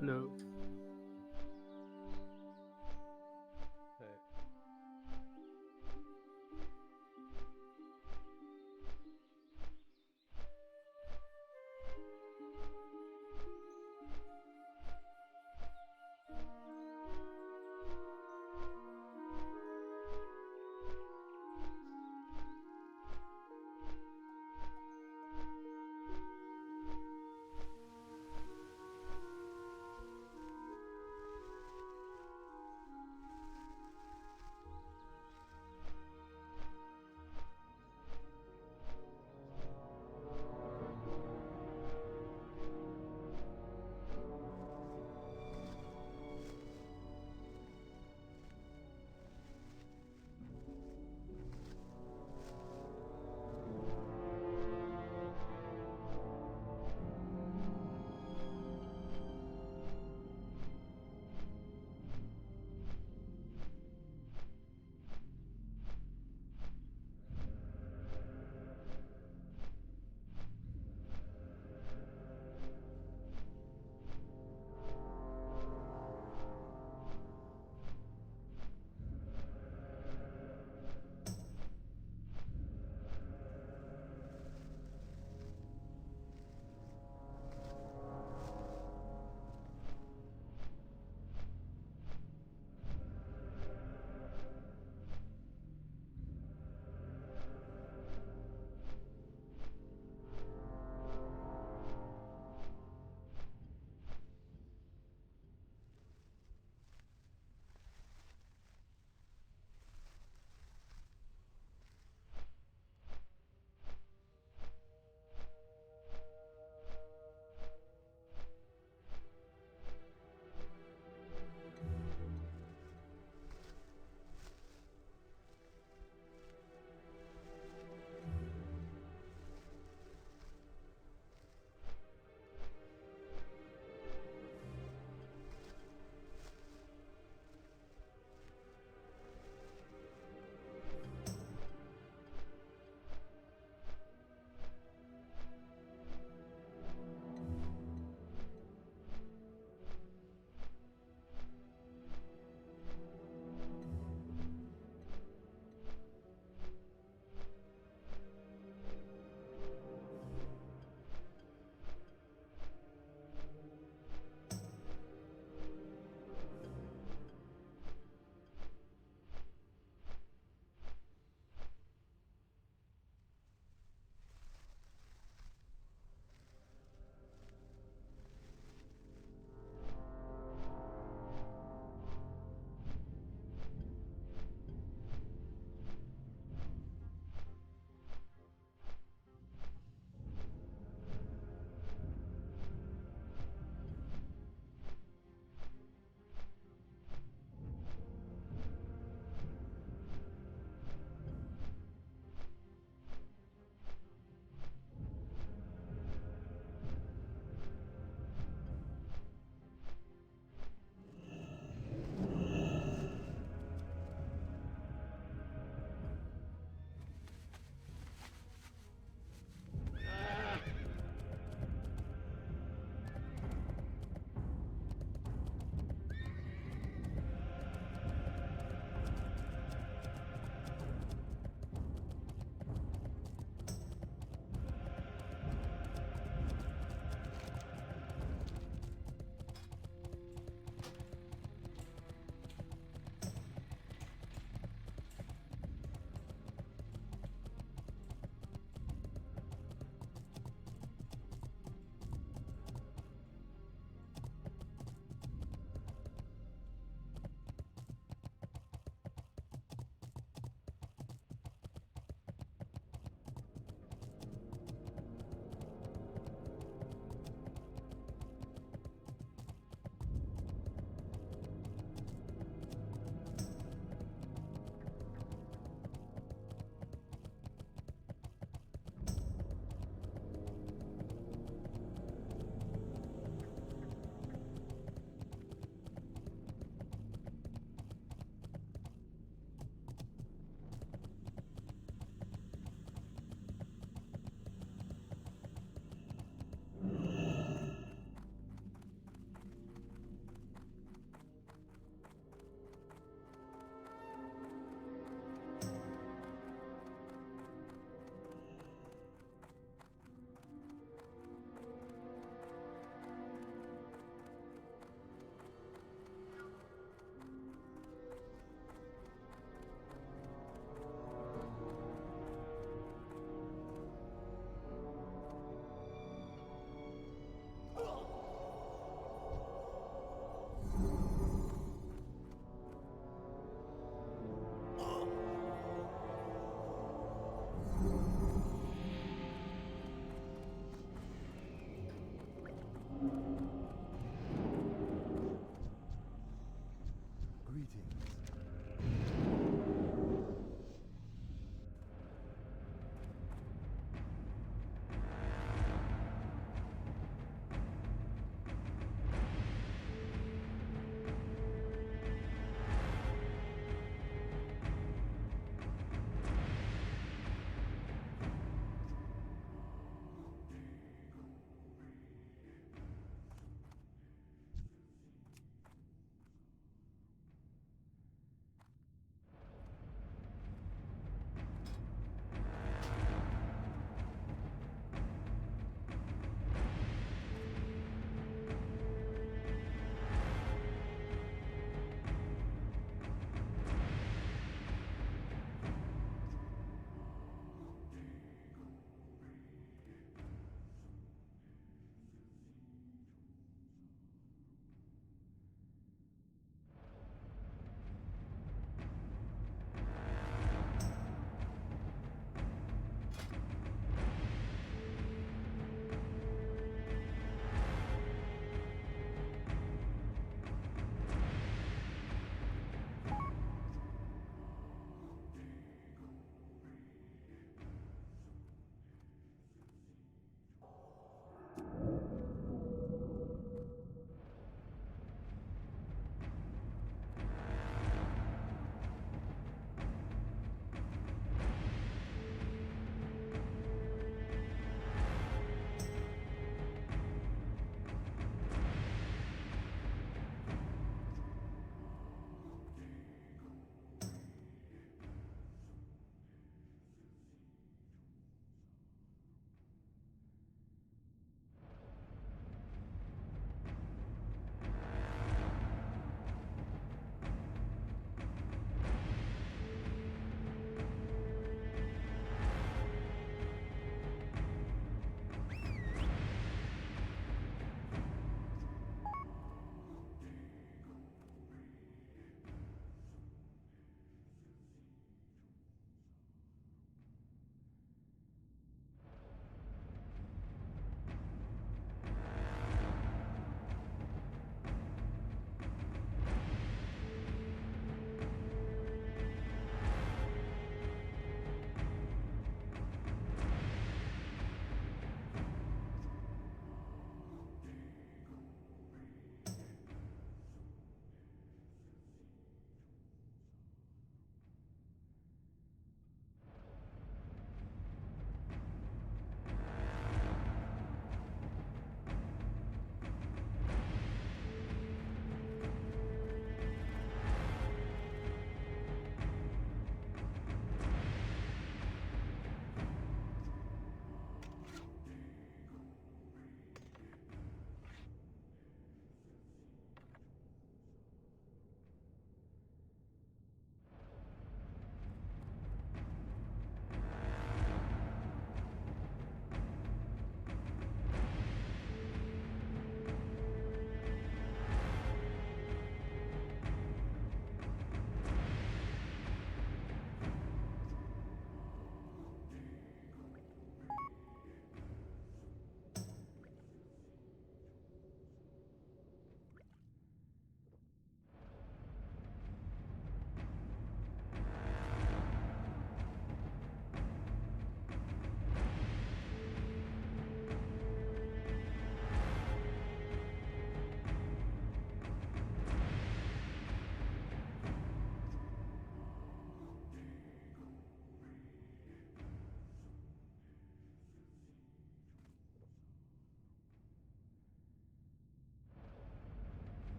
Hello. Hey.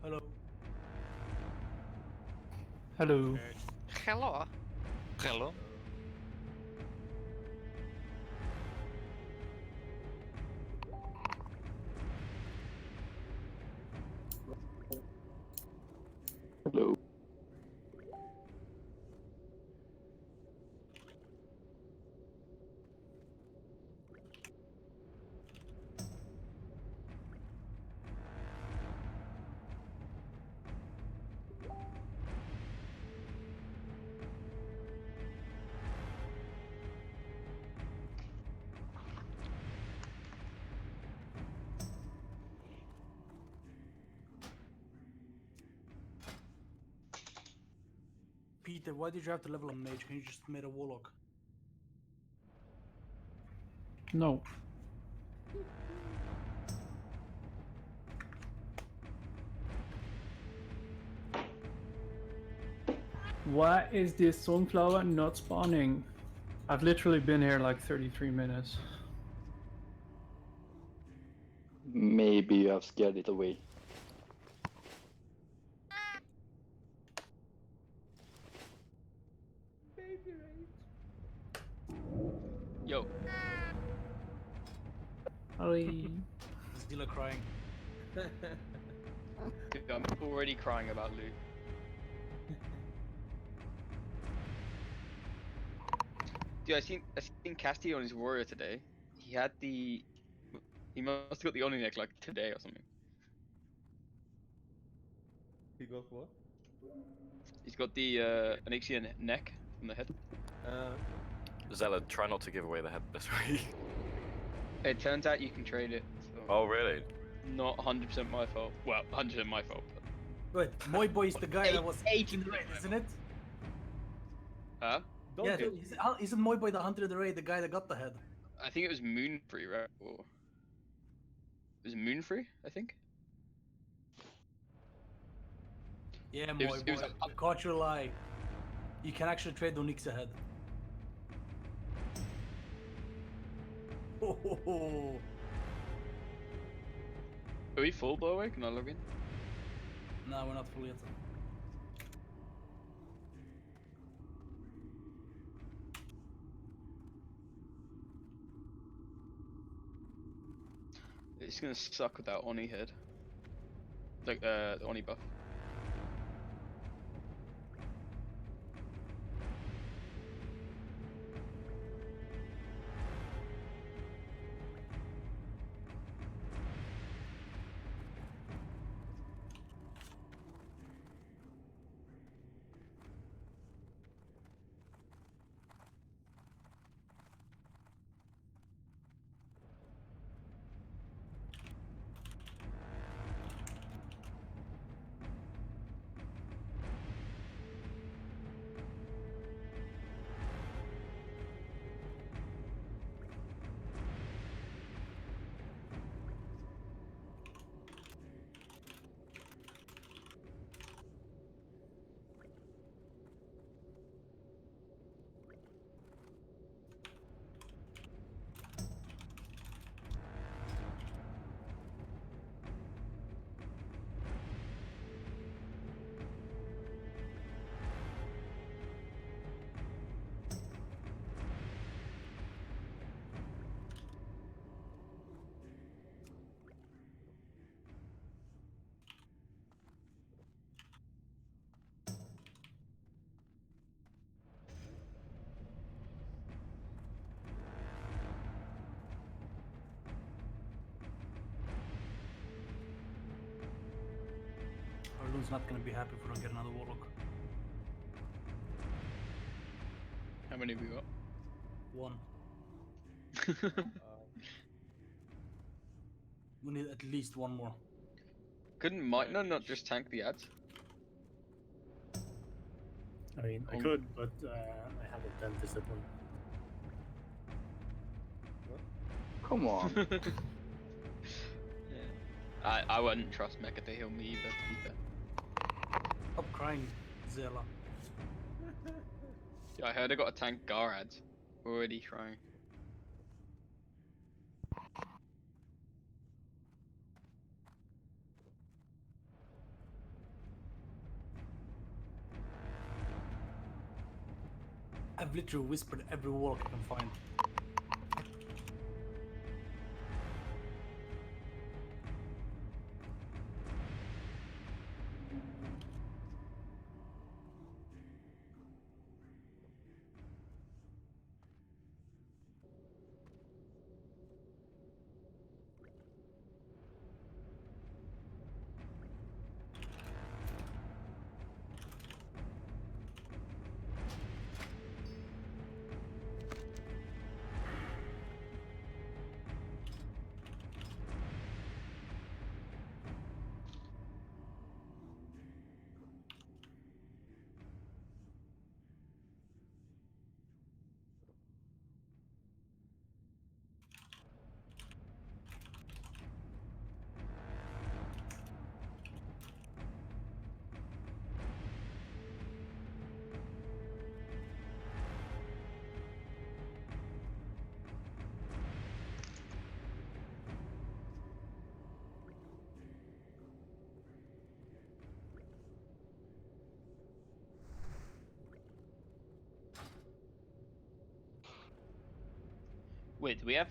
Hello. Hello. Hello. Hello. Hello. Peter, why did you have to level a mage? Can you just made a warlock? No. Why is this sunflower not spawning? I've literally been here like 33 minutes. Maybe you have scared it away. Baby rage. Yo. Ollie. Zilla crying. Dude, I'm already crying about Lou. Dude, I seen Casty on his warrior today. He had the. He must have got the Oni neck like today or something. He got what? He's got the Onyxian neck from the head. Zella, try not to give away the head this week. It turns out you can trade it. So Oh, really? not 100% my fault. Well, 100% my fault. But... Wait, Moy Boy is the guy that was 80 in the raid, isn't it? Huh? Don't Yeah, do- isn't Moy Boy the hunter in the raid the guy that got the head? I think it was Moonfree, right? Or... Was it Moonfree, I think? Yeah, It Moy was- Boy. it was I caught you a lie. You can actually trade the Onyx ahead. Oh. Are we full, by the way? Can I log in? No, we're not full yet. It's gonna suck with that Oni head. Like, the Oni buff. Arloon's not gonna be happy if we don't get another warlock. How many have we got? One. We need at least one more. Couldn't Mightner not just tank the ads? I mean, I could, but I have a dentist appointment. Come on. Yeah. I wouldn't trust Mecha to heal me either, to be fair. Stop crying, Zela. Yeah, I heard I got a tank Gar ads. Already trying. I've literally whispered every walk I can find. Wait, we have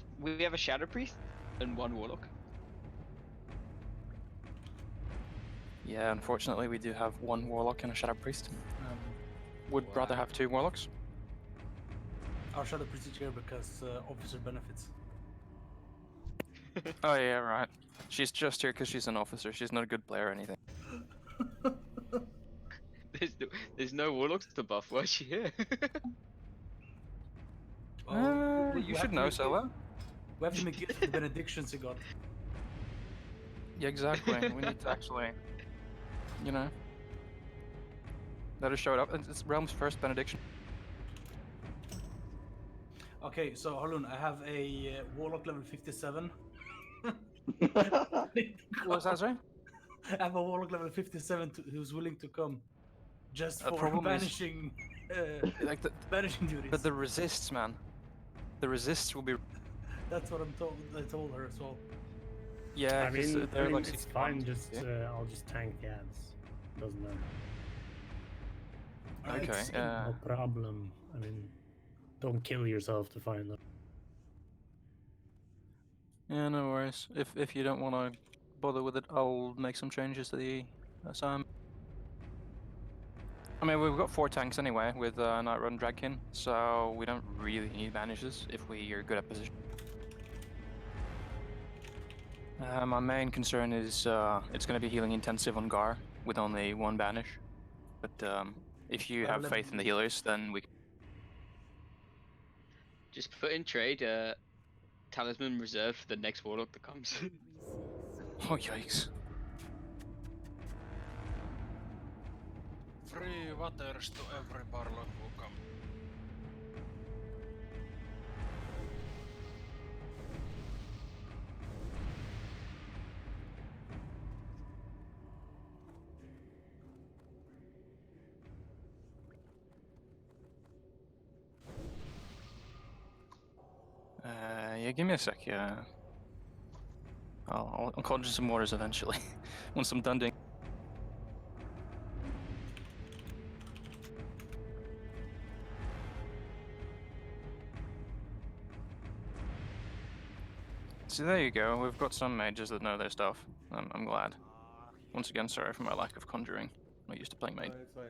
a Shadow Priest and one Warlock. Yeah, unfortunately, we do have one Warlock and a Shadow Priest. Would rather have 2 Warlocks. I'll shut the prestige here because officer benefits. Oh yeah, right. She's just here because she's an officer. She's not a good player or anything. There's no Warlocks to buff. Why is she here? Well, You should know, Sela. We have to make use of the benedictions he got. Yeah, exactly. We need to actually, you know, let her show it up. It's Realm's first benediction. Okay, so hold on. I have a warlock level 57. What was that, sorry? I have a warlock level 57 who's willing to come, just The for problem is- banishing, Like banishing duties. but the resists, man. The resists will be. That's what I told her as well. Yeah, I mean, they're like it's 60 fine. pounds, Just yeah. I'll just tank the ads. Doesn't matter. Okay, It's no problem. I mean, don't kill yourself to find them. Yeah, no worries. If you don't want to bother with it, I'll make some changes to the assignment. I mean, we've got 4 tanks anyway with Night Run Dragkin, so we don't really need banishes if we are good at position. My main concern is it's going to be healing intensive on Gar with only 1 banish, but if you have faith in the healers, then we. Just put in trade talisman reserved for the next Warlock that comes. Oh yikes! Free waters to every warlock who come. Yeah, give me a sec. Yeah, I'll conjure some waters eventually once I'm done doing. So there you go. We've got some mages that know their stuff. I'm glad. Once again, sorry for my lack of conjuring. I'm not used to playing mage. It's fine.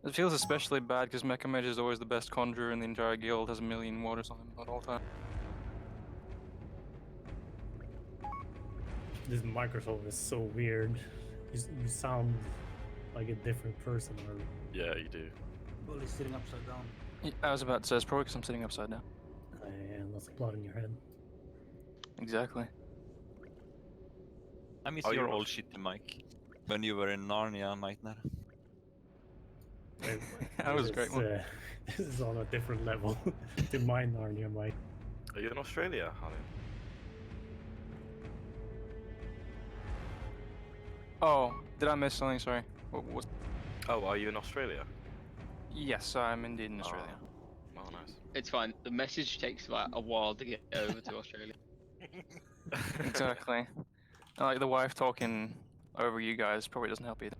It feels especially bad because Mecha Mage is always the best conjurer in the entire guild, has a million waters on him at all times. This microphone is so weird. You sound like a different person. Or Yeah, you do. Well, he's sitting upside down. I was about to say, it's probably because I'm sitting upside down. and that's blood in your head. exactly. I miss Oh, your you're old shitty mic. When you were in Narnia, Nightmare. That was a great one. This is on a different level to my Narnia mic. Are you in Australia, Harley? Oh, did I miss something? Sorry. What was? Oh, are you in Australia? Yes, I'm indeed in Australia. Oh, nice. It's fine. The message takes about a while to get over to Australia. Exactly. Like the wife talking over you guys probably doesn't help either.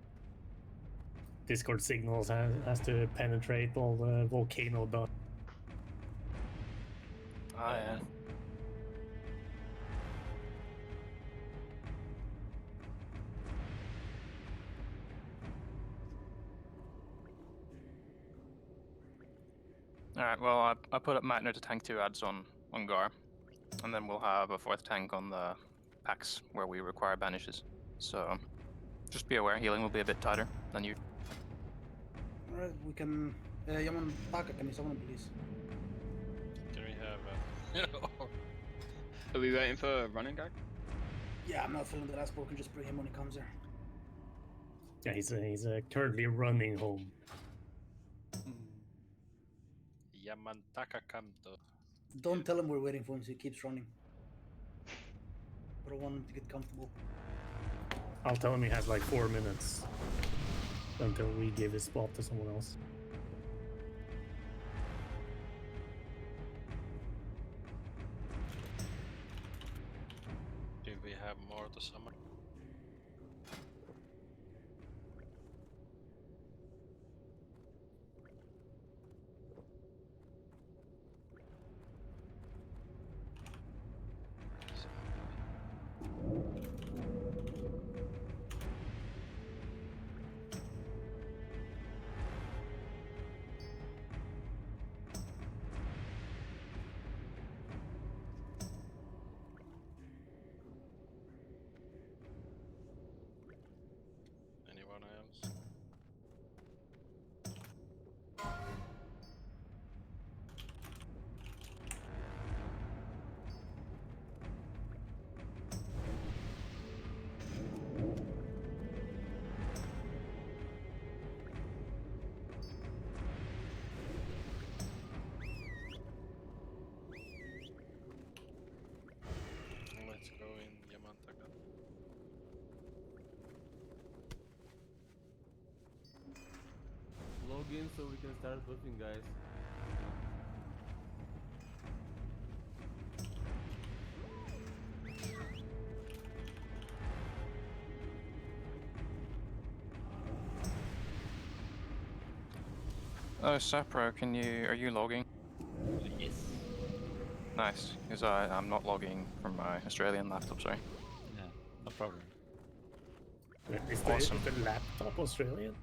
Discord signals has to penetrate all the volcano dust. Oh yeah. Alright, well I put up Matner to tank 2 ads on Gar. And then we'll have a 4th tank on the packs where we require banishes. So just be aware, healing will be a bit tighter than you. Alright, we can... Yaman, Taka, can you summon him, please? Can we have Are we waiting for a running guy? Yeah, I'm not filling the last book, we can just bring him when he comes here. Yeah, he's currently running home. Yamantaka Kanto? Don't tell him we're waiting for him so he keeps running. But I want him to get comfortable. I'll tell him he has like 4 minutes until we give his spot to someone else. Do we have more to summon? Anyone else? Let's go in Yamantaka. Log in so we can start buffing, guys. Oh, Sapro, are you logging? Yes. Nice, because I'm not logging from my Australian laptop, sorry. Yeah, no problem. Is Awesome. the laptop Australian?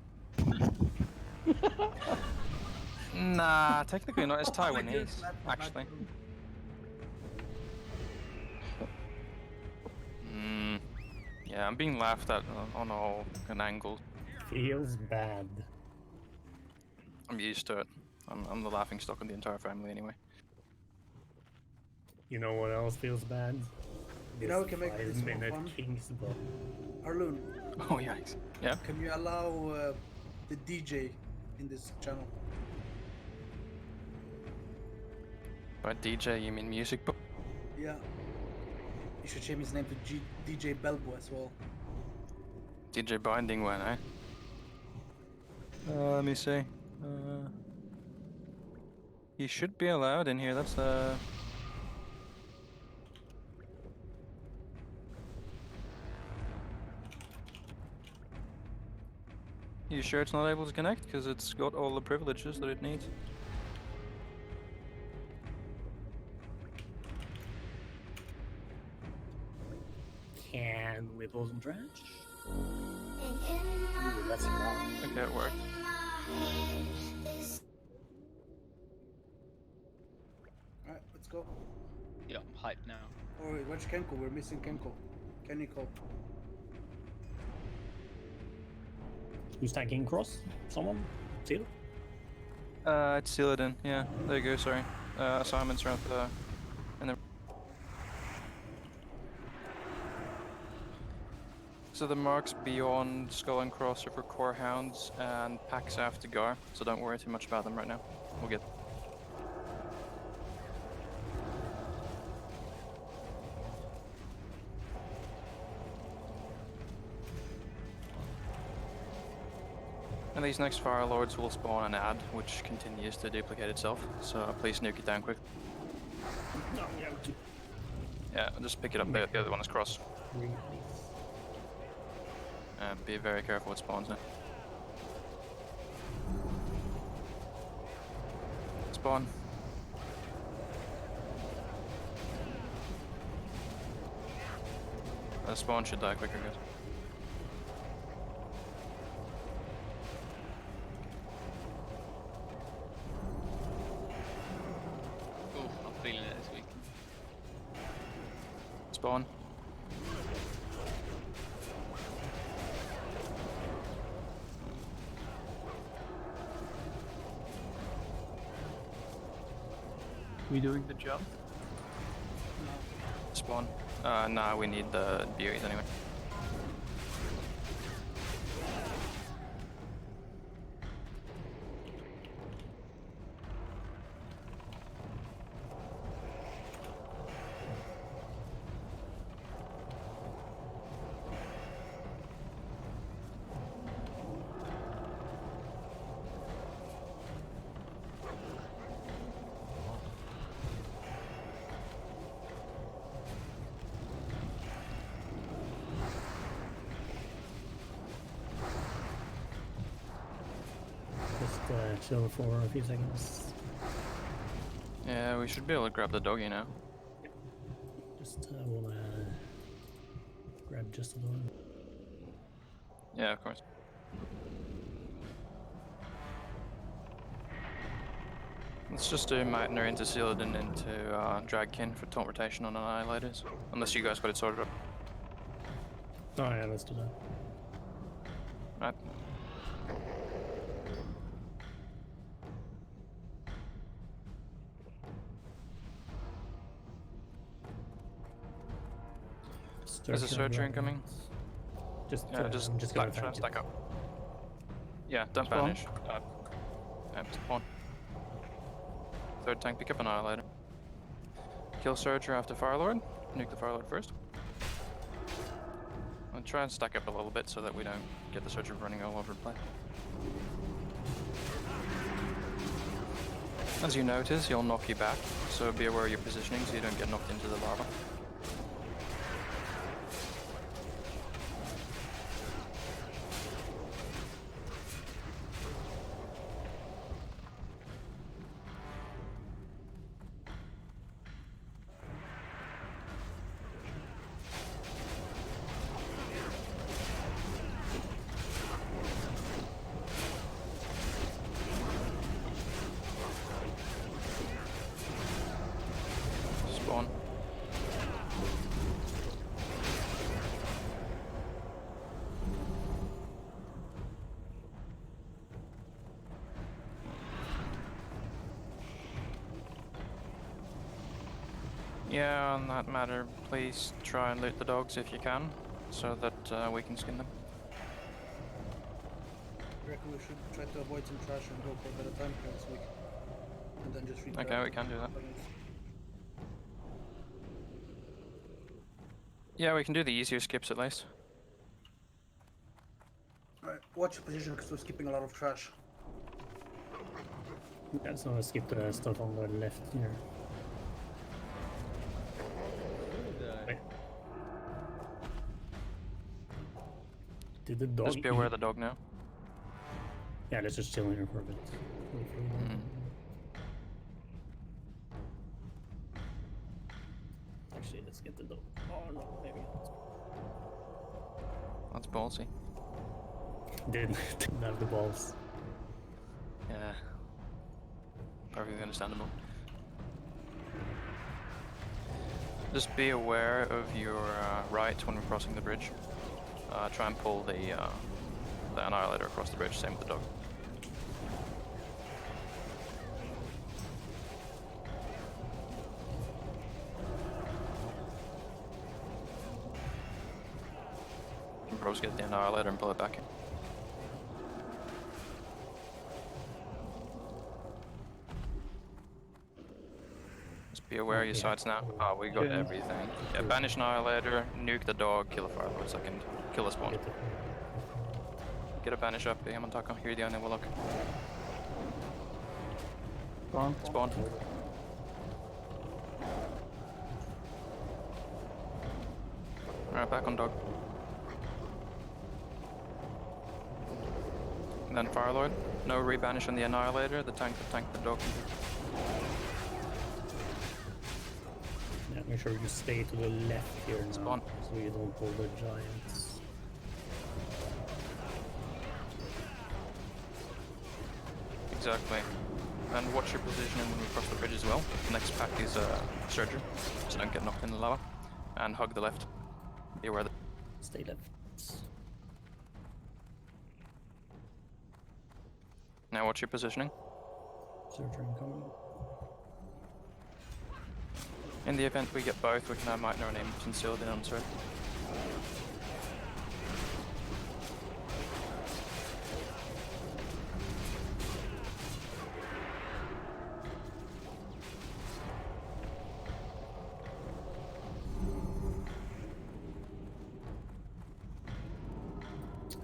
Nah, technically not, it's Taiwanese, actually. Yeah, I'm being laughed at on all an angle. Feels bad. I'm used to it. I'm the laughing stock of the entire family anyway. You know what else feels bad? You know, we can make this more 5-minute fun. King's Book. Arloon, Oh yikes. Yeah? can you allow the DJ in this channel? By DJ you mean music book? Yeah. You should change his name to DJ Belbo as well. DJ Binding when, eh? Let me see. He should be allowed in here, that's You sure it's not able to connect? Because it's got all the privileges that it needs. Can Whipples and Trash? Ooh, that's wrong. Okay, it worked. Alright, let's go. Yeah, I'm hyped now. Oh wait, watch Kenko, we're missing Kenko. Keniko. Who's tanking Cross? Someone? Seal? It's Sealadin, yeah. There you go, sorry. Assignments are at the... in the... So the marks beyond Skull and Cross are for core hounds and packs after Gar, so don't worry too much about them right now. We'll get. And these next Fire Lords will spawn an ad, which continues to duplicate itself, so please nuke it down quick. Yeah, just pick it up, the other one is cross. Be very careful with spawns now. Spawn. The spawn should die quicker, guys. Oof, I'm feeling it this week. Spawn. We doing the jump? Spawn. Nah, we need the beauties anyway. Just chill for a few seconds. Yeah, we should be able to grab the doggy now. Just wanna grab just a little. Yeah, of course. Let's just do Magner into Sealadin into Dragkin for taunt rotation on Annihilators. Unless you guys got it sorted up. Oh yeah, let's do that. Right. There's a searcher incoming. Just just go stack up. Yeah, don't Spawn. banish. Spawn. Third tank, pick up Annihilator. Kill Searcher after Firelord. Nuke the Firelord first. And try and stack up a little bit so that we don't get the Searcher running all over the place. As you notice, he'll knock you back, so be aware of your positioning so you don't get knocked into the lava. Spawn. Yeah, on that matter, please try and loot the dogs if you can, so that we can skin them. I reckon we should try to avoid some trash and go for a better time here this week. And then just read Okay, we can do that. Yeah, we can do the easier skips at least. Alright, watch your position because we're skipping a lot of trash. Yeah, so I'll skip the stuff on the left here. Wait. Did the dog Just be aware of the dog now. Yeah, let's just chill in here for a bit. Actually, let's get the dog. Oh no, maybe not. That's ballsy. Didn't have the balls. Yeah. Perfectly understandable. Just be aware of your right when we're crossing the bridge. Try and pull the Annihilator across the bridge, same with the dog. Bros get the Annihilator and pull it back in. Just be aware of your Okay. sides now. Oh, we got Yeah. everything. Yeah, banish Annihilator, nuke the dog, kill a Firelord second, kill a spawn. Get it. Get a banish up, Yamantaka, you're the only Warlock. Spawn. Spawn. Alright, back on dog. And then Firelord. No rebanish on the Annihilator, the tank will tank the dog. Yeah, make sure you stay to the left here now, Spawn. so you don't pull the giants. Exactly. And watch your positioning when we cross the bridge as well. The next pack is Surger, so don't get knocked in the lava. And hug the left. Be aware that. Stay left. Now watch your positioning. Surgery incoming. In the event we get both, we can have Meitner and Imps and sealed in on Surge.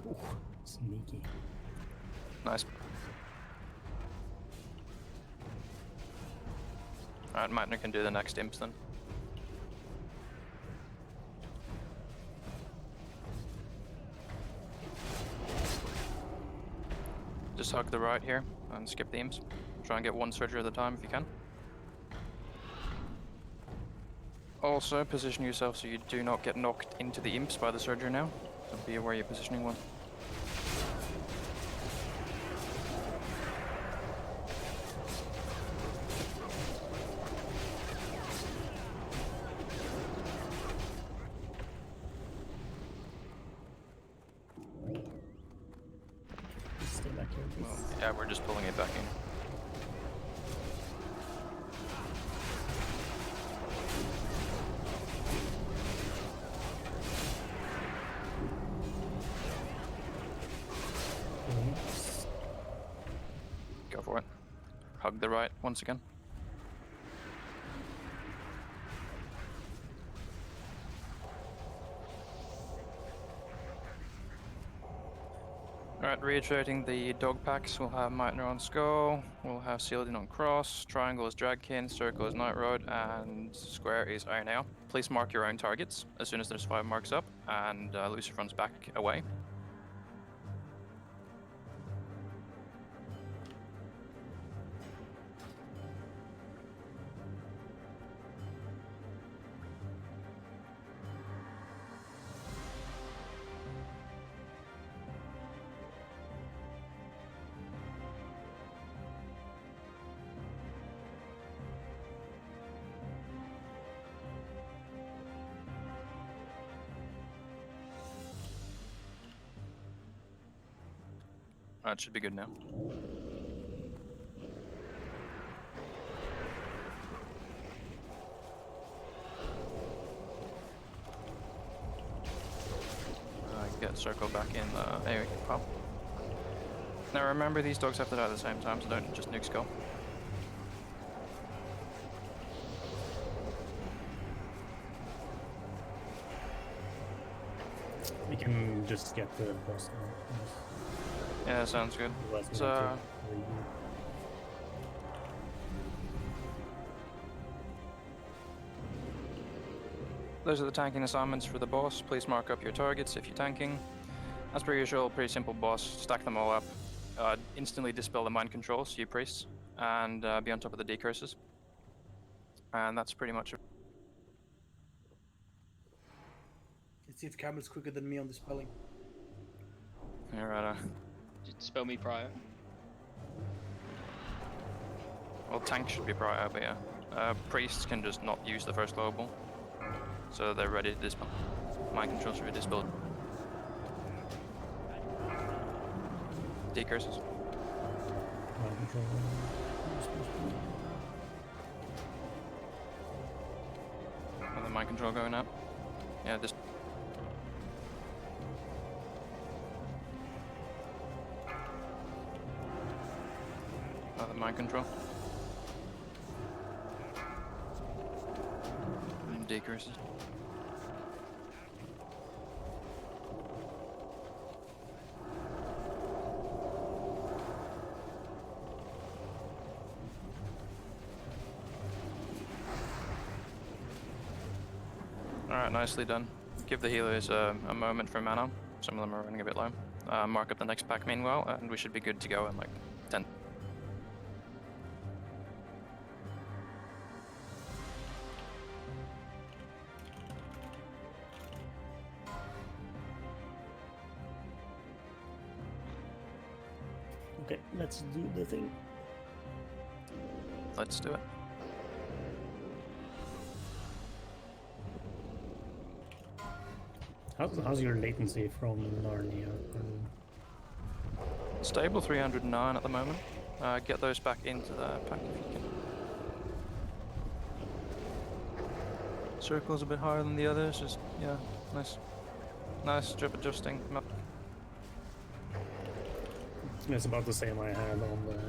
Ooh, sneaky. Nice. Alright, Meitner can do the next Imps then. Just hug the right here and skip the Imps. Try and get one Surger at a time if you can. Also, position yourself so you do not get knocked into the Imps by the Surger now. So be aware you're positioning one. Stay back here, please. Well, yeah, we're just pulling it back in. Go for it. Hug the right once again. Alright, reiterating the dog packs, we'll have Meitner on Skull, we'll have Sealed in on Cross, Triangle is Dragkin, Circle is Night Road, and Square is Iron Ale. Please mark your own targets as soon as there's 5 marks up, and Lucifer's back away. That should be good now. Get Circle back in anyway, pop. Now remember, these dogs have to die at the same time, so don't just nuke Skull. We can just get the boss now. Yeah, sounds good. Otherwise we So, have to leave. those are the tanking assignments for the boss. Please mark up your targets if you're tanking. As per usual, pretty simple boss. Stack them all up. Instantly dispel the mind controls, you priests, and be on top of the decurses. And that's pretty much it. Let's see if Camel's quicker than me on the spelling. Alright, Just spell me prior. well, tank should be prior, but yeah. Priests can just not use the first global. So they're ready to dispel. Mind control should be dispelled. Decurses. Mind control. And the mind control going up. Yeah, just mind control. And decreases. Alright, nicely done. Give the healers a moment for mana. Some of them are running a bit low. Mark up the next pack meanwhile, and we should be good to go in like 10. Okay, let's do the thing. Let's do it. How's your latency from Narnia? Stable 309 at the moment. Get those back into the pack if you can. Circle's a bit higher than the others, just, yeah, nice. Nice drip adjusting. It's about the same I had on the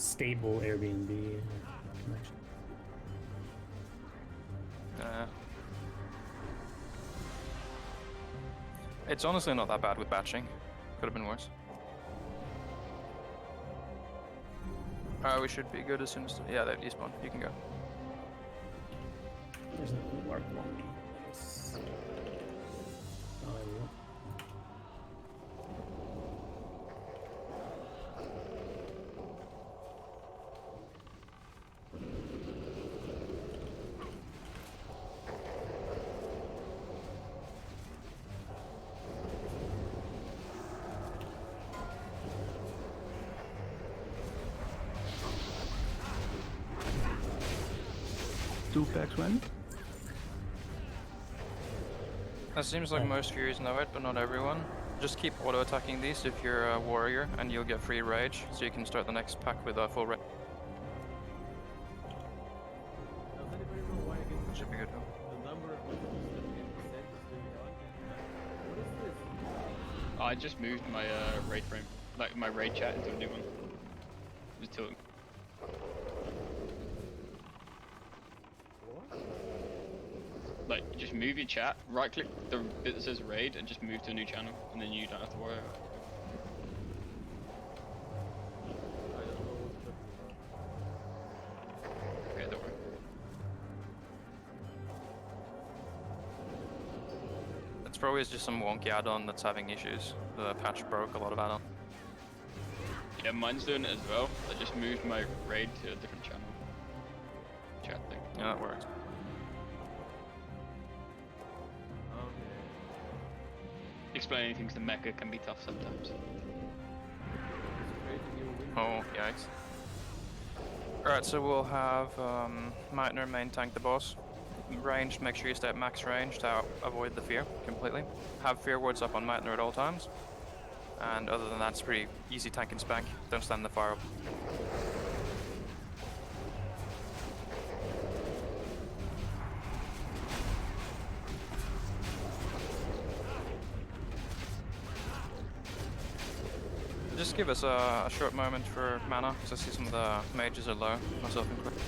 stable Airbnb connection. It's honestly not that bad with batching. Could have been worse. We should be good as soon as... Yeah, they've despawned. You can go. There's a mark one. Yes. Two packs when? It seems like most Furies know it, but not everyone. Just keep auto-attacking these if you're a warrior, and you'll get free rage, so you can start the next pack with a full rage. Does anybody know why I get Should be good. the number of messages that 8% is still on? What is this? I just moved my raid frame, like my raid chat into a new one. Just tilting. Like, you just move your chat, right click the bit that says raid, and just move to a new channel, and then you don't have to worry about it. I don't know what you're talking about. Okay, don't worry. It's probably just some wonky add-on that's having issues. The patch broke a lot of add-on. Yeah, mine's doing it as well. I just moved my raid to a different channel. Chat thing. Yeah, that worked. Explaining things to Mecha can be tough sometimes. Oh, yikes. Alright, so we'll have Meitner main tank the boss. Ranged, make sure you stay at max range to avoid the fear completely. Have fear wards up on Meitner at all times. And other than that, it's pretty easy tank and spank. Don't stand in the fire. Just give us a short moment for mana, because I see some of the mages are low, myself included.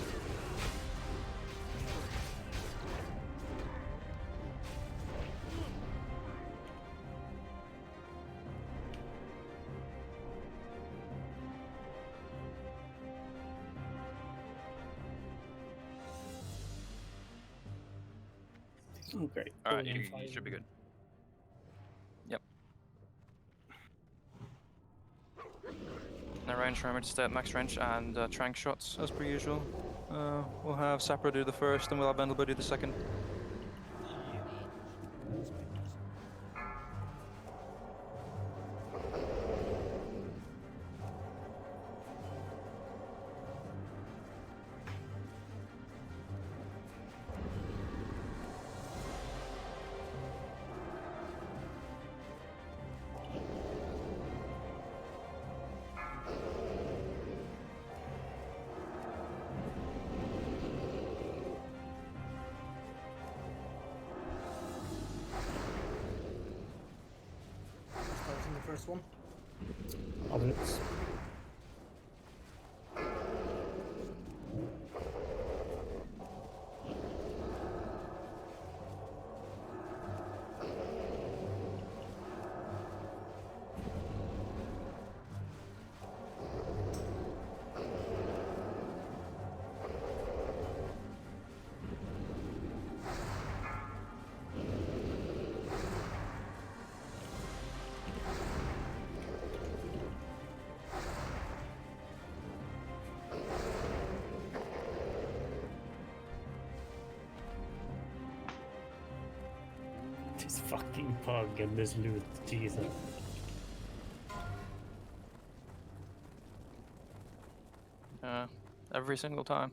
Okay. Alright, you should be good. Yep. Now range remember to stay at max range and trank shots as per usual. We'll have Sapra do the first and we'll have Vendelbo do the second. Starting the first one. Others. fucking pug and this loot, Jesus. Every single time.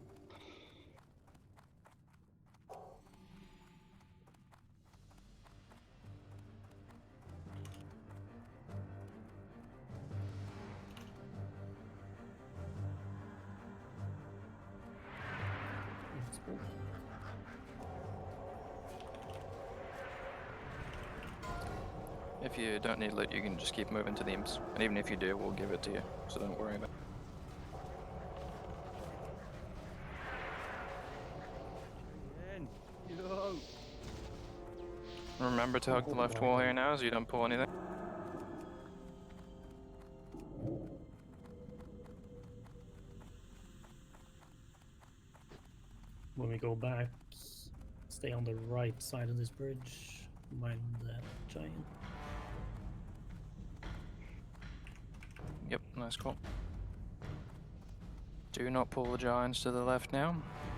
If you don't need loot, you can just keep moving to the imps. And even if you do, we'll give it to you, so don't worry about it. Yo. Remember to hug the left wall here now, so you don't pull anything. When we go back, stay on the right side of this bridge. Mind that giant. Yep, nice call. Do not pull the giants to the left now.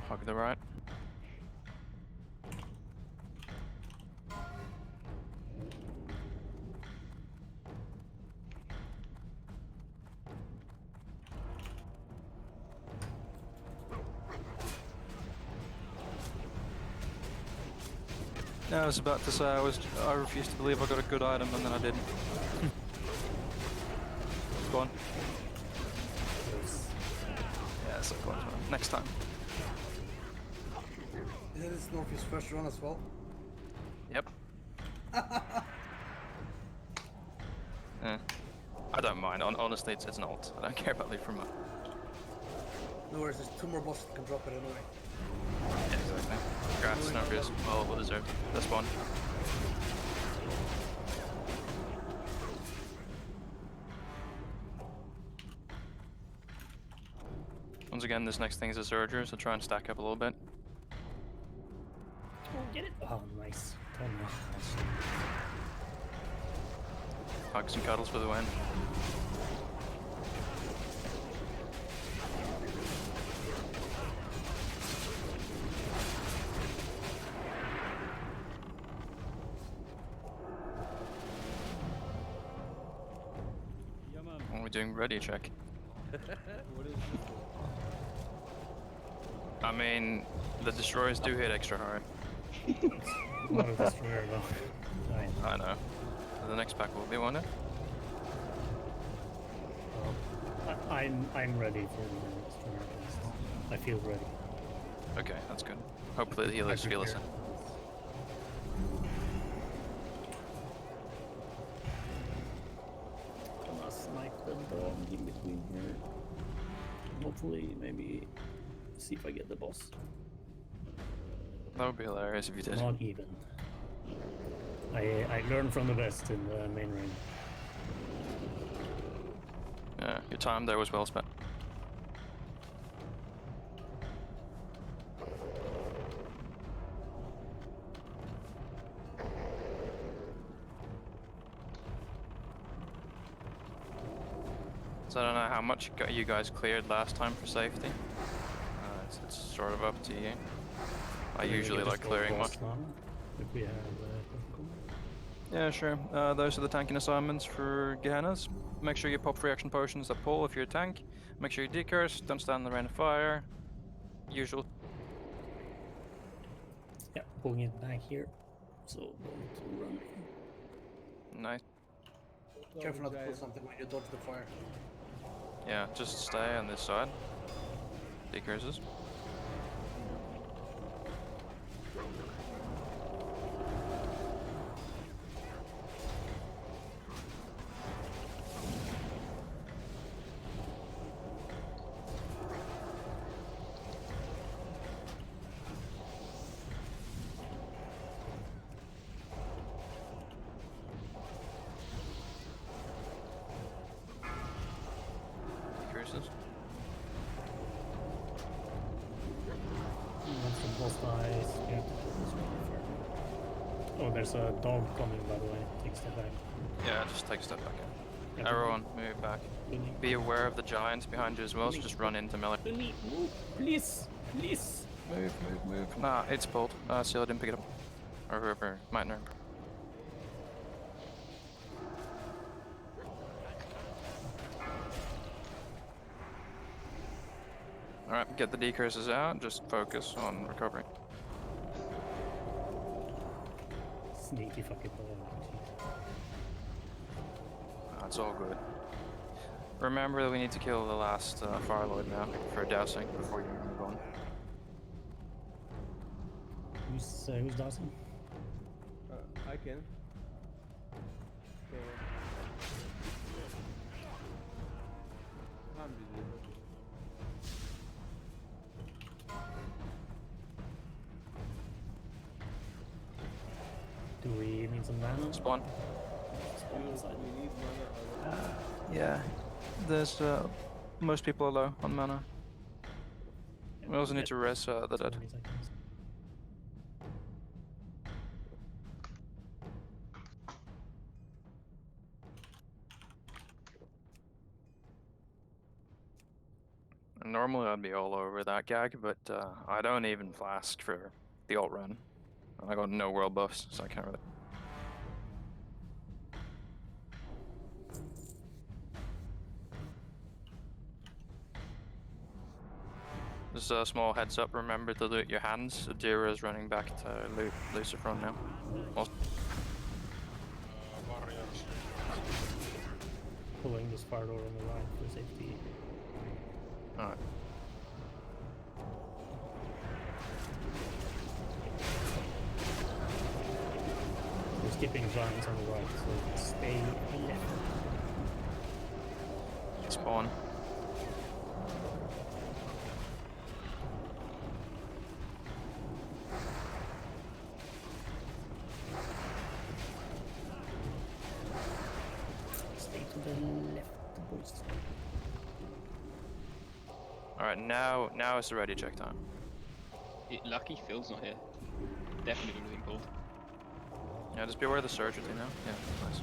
Hug the right. I was about to say I refused to believe I got a good item and then I didn't. Go on. Yeah, so go on. Next time. Isn't this Northeast first run as well? Yep. I don't mind. Honestly, it's an alt. I don't care about leave from much. No worries, there's 2 more bosses that can drop it anyway. Yeah, exactly. Congrats, Northeast. Well deserved. This one. Once again, this next thing is a Surger, so try and stack up a little bit. Oh, get it! Oh, nice. Oh, nice. Hugs and cuddles for the win. Yeah, man. What are we doing? Ready check. What is this one? I mean, the destroyers do hit extra hard. Not a destroyer though. Giant. I know. The next pack will be one. I'm ready for the destroyer test. I feel ready. Okay, that's good. Hopefully the healers feel the same. Gonna snipe the dog in between here. Hopefully, maybe see if I get the boss. That would be hilarious if you did. Not even. I learned from the best in the main ring. Yeah, your time there was well spent. So I don't know how much you guys cleared last time for safety. It's sort of up to you. I usually like clearing much. If we have Yeah, sure. Those are the tanking assignments for Gehennas. Make sure you pop free action potions that pull if you're a tank. Make sure you decurse, don't stand in the rain of fire. Usual. yeah, pulling it back here. So don't run. Nice. Careful not to pull something when you dodge the fire. Yeah, just stay on this side. Decurses. Decurses. Once the boss dies, you have to pull this one further. Oh, there's a dog coming, by the way. Take a step back. Yeah, just take a step back in. Yeah, Everyone, move back. Be aware of the giants behind you as well, so just run into melee. Move, please, please. Move. Nah, it's pulled. Seal didn't pick it up. Or whoever might know. Alright, get the decurses out, just focus on recovery. Sneaky fucking dog. That's all good. Remember that we need to kill the last Fire Lord now for dousing before you move on. Who's dousing? I can. So, can't be doing it. Do we need some mana? Spawn. Spawn inside. We need mana. Yeah, there's most people are low on mana. We also need to res the dead. 20 seconds. Normally I'd be all over that gag, but I don't even flask for the alt run. And I got no world buffs, so I can't really. Just a small heads up, remember to loot your hands. Adira is running back to loot Lucifer now. Also, Warriors. Pulling this far door on the right for safety. alright. We're skipping giants on the right, so stay left. Spawn. Stay to the left, boys. Alright, now is the ready check time. Lucky Phil's not here. Definitely would have been called. Yeah, just be aware of the surge with you now. Yeah, nice.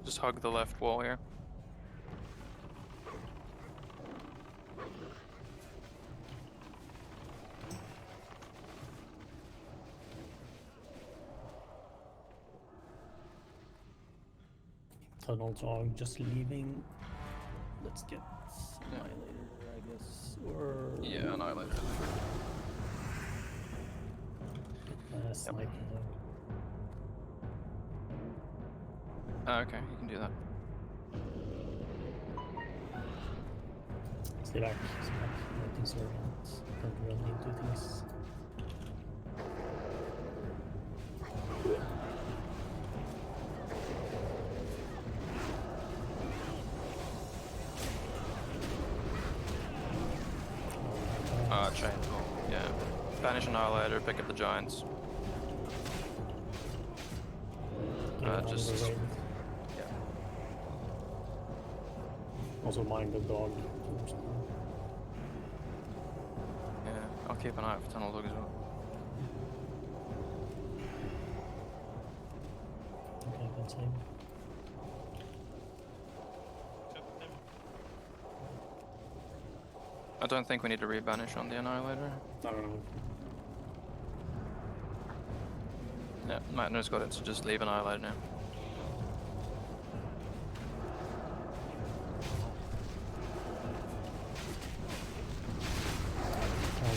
Just hug the left wall here. Tunnel dog just leaving. Let's get Annihilator, I guess. Or. Yeah, annihilate. Sniper dog. Okay, you can do that. Stay back. Nothing surveillance. Don't really need to do things. Chain. Yeah. Banish Annihilator, pick up the giants. Just. Yeah. Also mind the dog. Yeah, I'll keep an eye out for tunnel dog as well. Okay, that's him. I don't think we need to rebanish on the Annihilator. I don't know. Yeah, Magna's got it, so just leave Annihilator now.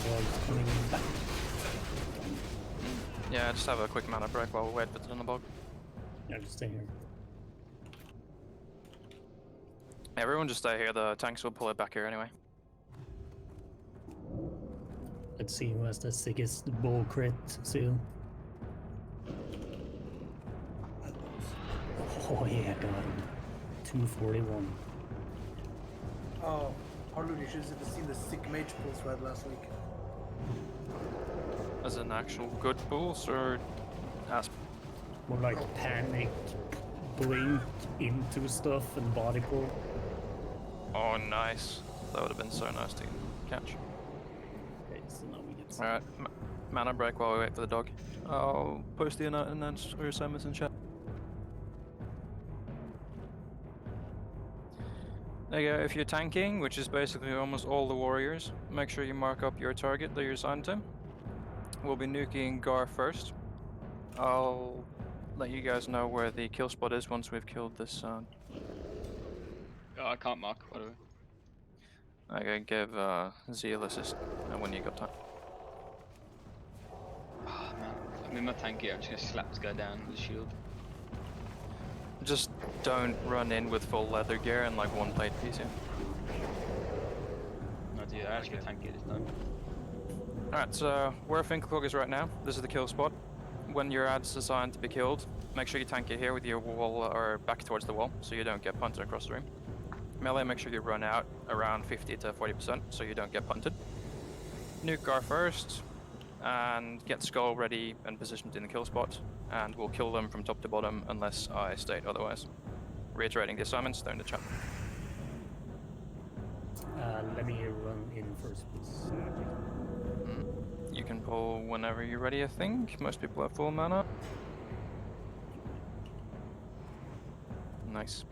Dog's coming back. Yeah, just have a quick mana break while we wait for the tunnel bog. Yeah, just stay here. Everyone just stay here, the tanks will pull it back here anyway. Let's see who has the sickest bull crit seal. Oh yeah, got him. 241. Oh, Harlan, you should have seen the sick mage pulse we had last week. As an actual good pulse or as More like panic, blink into stuff and body pull. oh nice. That would have been so nice to catch. Okay, so now we get some. Alright, mana break while we wait for the dog. I'll post the announced assignments in chat. There you go, if you're tanking, which is basically almost all the warriors, make sure you mark up your target that you're assigned to. We'll be nuking Gar first. I'll let you guys know where the kill spot is once we've killed this. Oh, I can't mark. Whatever. Okay, give Zeal assist when you got time. Oh man, I'm in my tank here. I'm just gonna slap this guy down with the shield. Just don't run in with full leather gear and like one plate piece here. No, dude, I actually tank it. It's done. Alright, so where Finkelcog is right now, this is the kill spot. When your ad's assigned to be killed, make sure you tank it here with your wall or back towards the wall so you don't get punted across the room. Melee, make sure you run out around 50 to 40% so you don't get punted. Nuke Gar first and get Skull ready and positioned in the kill spot, and we'll kill them from top to bottom unless I state otherwise. Reiterating the assignments, they're in the chat. Let me run in first, please. You can pull whenever you're ready, I think. Most people have full mana. Nice.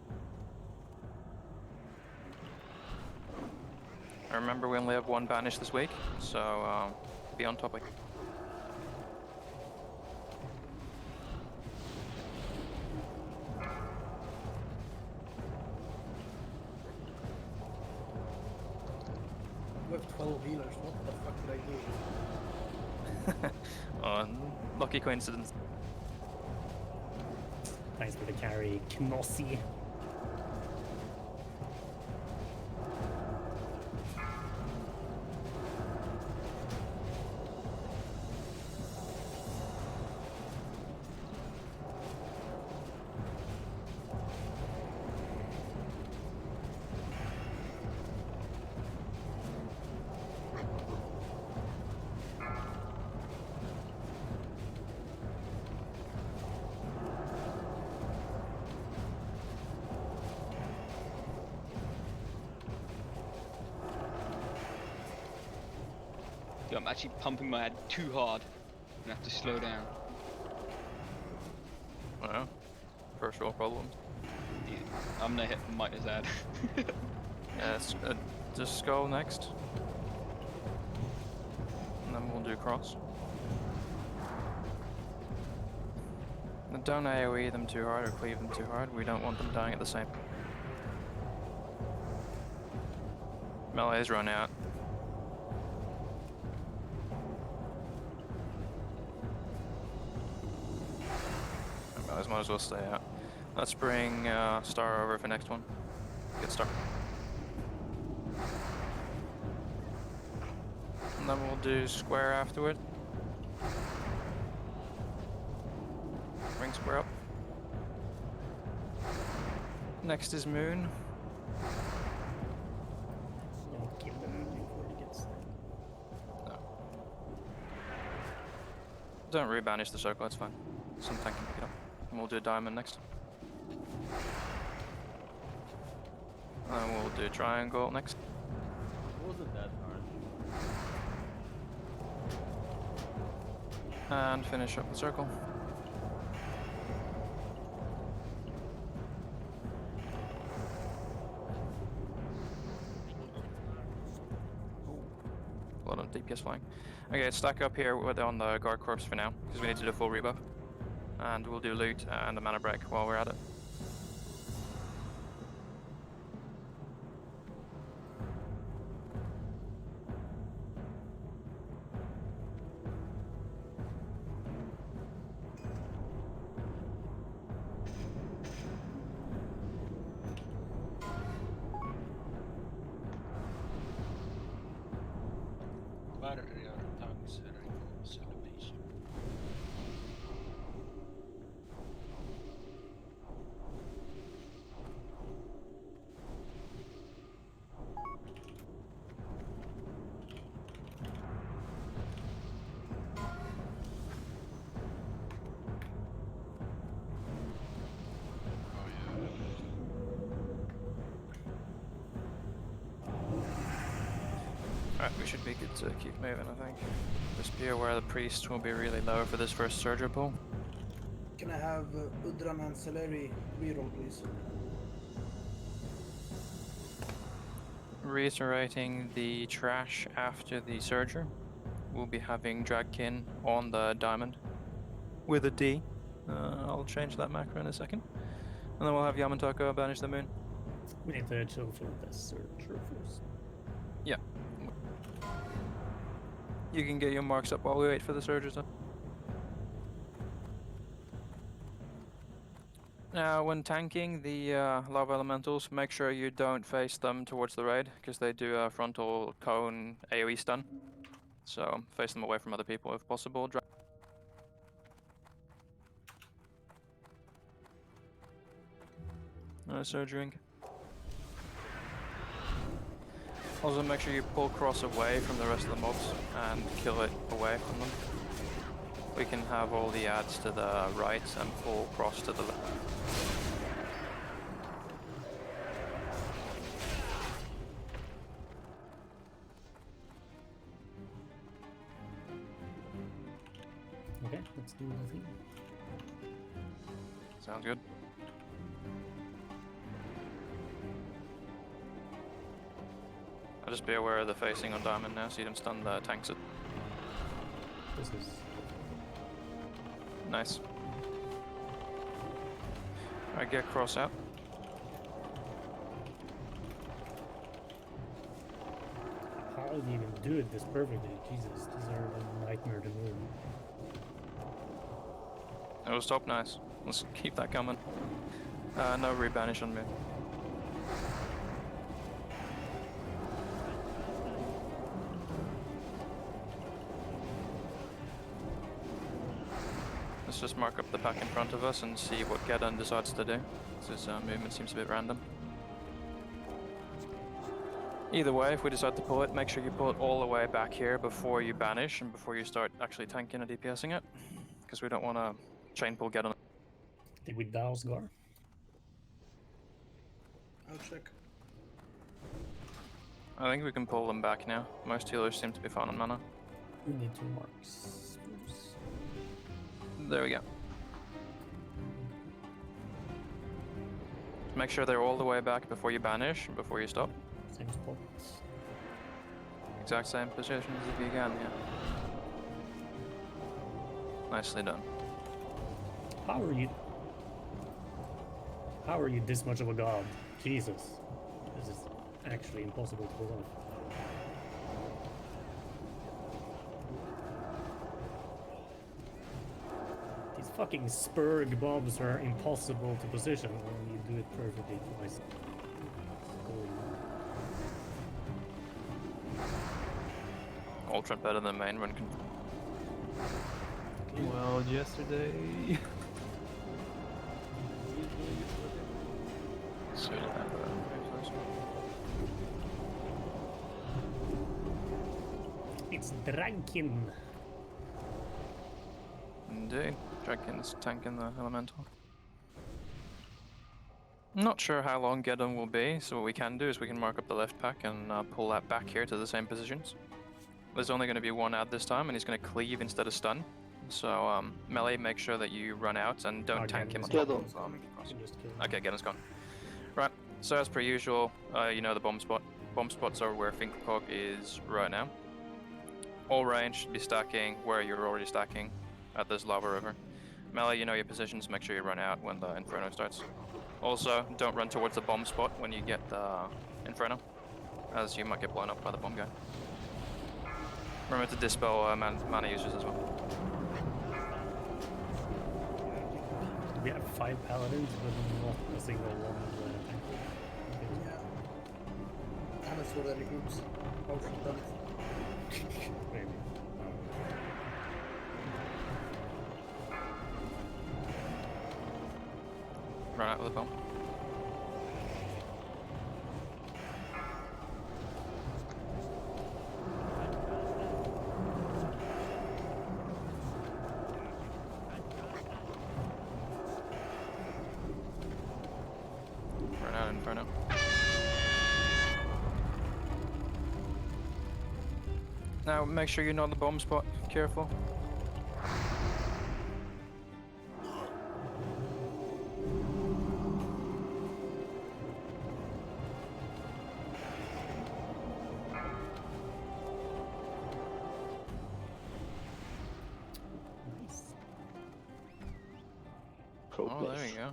I remember we only have one banish this week, so be on topic. We have 12 healers. What the fuck did I do? Lucky coincidence. Thanks for the carry, Knossi. Dude, I'm actually pumping my head too hard. I have to slow down. Well, first world problems. Dude, I'm gonna hit Mike his head. Yeah, just Skull next. And then we'll do cross. And don't AoE them too hard or cleave them too hard. We don't want them dying at the same. Melee's run out. Melee's might as well stay out. Let's bring Star over for next one. Good start. And then we'll do square afterward. Bring square up. Next is moon. Don't kill him before he gets there. No. Don't rebanish the circle, it's fine. Some tank can pick it up. And we'll do diamond next. And we'll do triangle next. Wasn't that hard? And finish up the circle. A lot of DPS flying. Okay, stack up here on the guard corpse for now, because we need to do full rebuff. And we'll do loot and a mana break while we're at it. Warrior tanks removes elevation. Alright, we should be good to keep moving, I think. Just be aware the priest will be really low for this first surger pull. Can I have Udran and Celeri reroll, please? Reiterating the trash after the surger. We'll be having Dragkin on the diamond with a D. I'll change that macro in a second. And then we'll have Yamantaka banish the moon. We need to chill for the searcher first. Yeah. You can get your marks up while we wait for the surgers then. Now, when tanking the lava elementals, make sure you don't face them towards the raid, because they do a frontal cone AoE stun. So face them away from other people if possible. Surgering. Also make sure you pull cross away from the rest of the mobs and kill it away from them. We can have all the adds to the right and pull cross to the left. Okay, let's do the thing. Sounds good. I'll just be aware of the facing on diamond now, so you don't stun the tanks it. This is Nice. Alright, get cross out. how do you even do it this perfectly? Jesus, these are a nightmare to move. It was top nice. Let's keep that coming. No rebanish on me. Let's just mark up the pack in front of us and see what Geddon decides to do. His movement seems a bit random. Either way, if we decide to pull it, make sure you pull it all the way back here before you banish and before you start actually tanking and DPSing it. Because we don't want to chain pull Geddon. Did we douse Gar? I'll check. I think we can pull them back now. Most healers seem to be fine on mana. We need 2 marks. There we go. Make sure they're all the way back before you banish and before you stop. Same spot. Exact same positions as if you can, yeah. Nicely done. How are you? How are you this much of a god? Jesus. This is actually impossible to pull off. These fucking spurg bombs are impossible to position when you do it perfectly twice. Ultra better than main when can. Well, yesterday. It's Drankin. Indeed. Dragon's tanking the elemental. Not sure how long Geddon will be, so what we can do is we can mark up the left pack and pull that back here to the same positions. There's only going to be one ad this time, and he's going to cleave instead of stun. So, melee, make sure that you run out and don't tank him on top. Okay, Geddon's gone. Right, so as per usual, you know the bomb spot. Bomb spots are where Finkelkog is right now. All range should be stacking where you're already stacking at this lava river. Melee, you know your positions, make sure you run out when the Inferno starts. Also, don't run towards the bomb spot when you get the Inferno, as you might get blown up by the bomb guy. Remember to dispel mana users as well. We have 5 paladins, but not a single one. Yeah. I haven't saw any groups. How should have done it? Maybe. Run out with the bomb. Run out Inferno. Now make sure you're not the bomb spot. Careful. Pro Oh, there push. you go.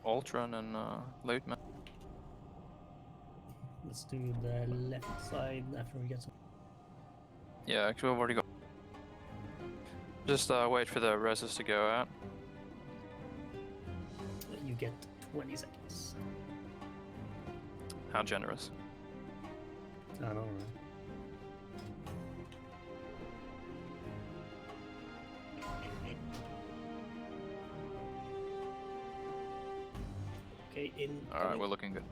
Ultron and loot man. Let's do the left side after we get some. Yeah, actually we've already got. Just wait for the reses to go out. You get 20 seconds. How generous. I don't know. Okay, in. Alright, we're looking good.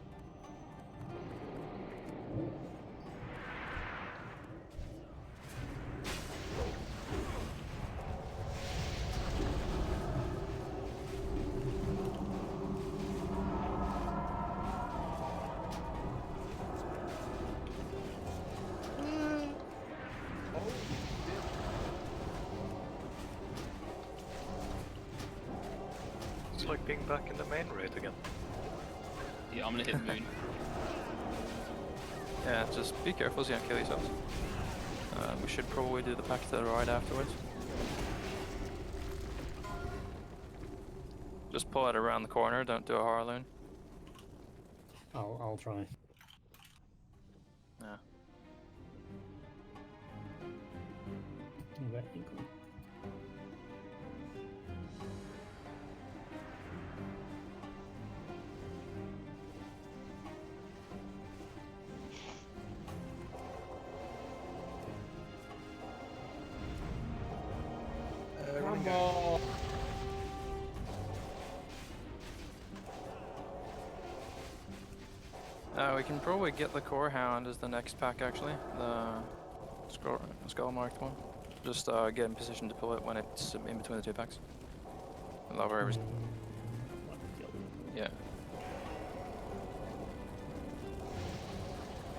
It's like being back in the main raid again. Yeah, I'm gonna hit moon. Yeah, just be careful so you don't kill yourselves. We should probably do the pack to the right afterwards. Just pull it around the corner, don't do a Harloon. I'll try. Yeah. Very cool. Running Come guy. on! We can probably get the Core Hound as the next pack actually. The skull marked one. Just get in position to pull it when it's in between the two packs. Love wherever. Yeah.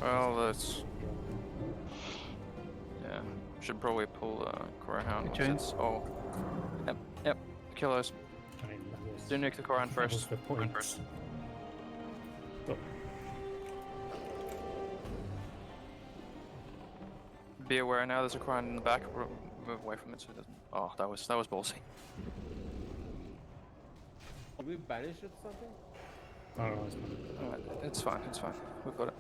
Well, that's. Yeah. Should probably pull Core Hound. Good chance. since- Oh. Yep. Kill those. Do nuke the Core Hound That was first. the Core Hound point. first. Go. Be aware now. There's a Core Hound in the back. Move away from it so it doesn't. Oh, that was ballsy. Did we banish it or something? I don't know. It's fine. Alright, it's fine. It's fine. We've got it.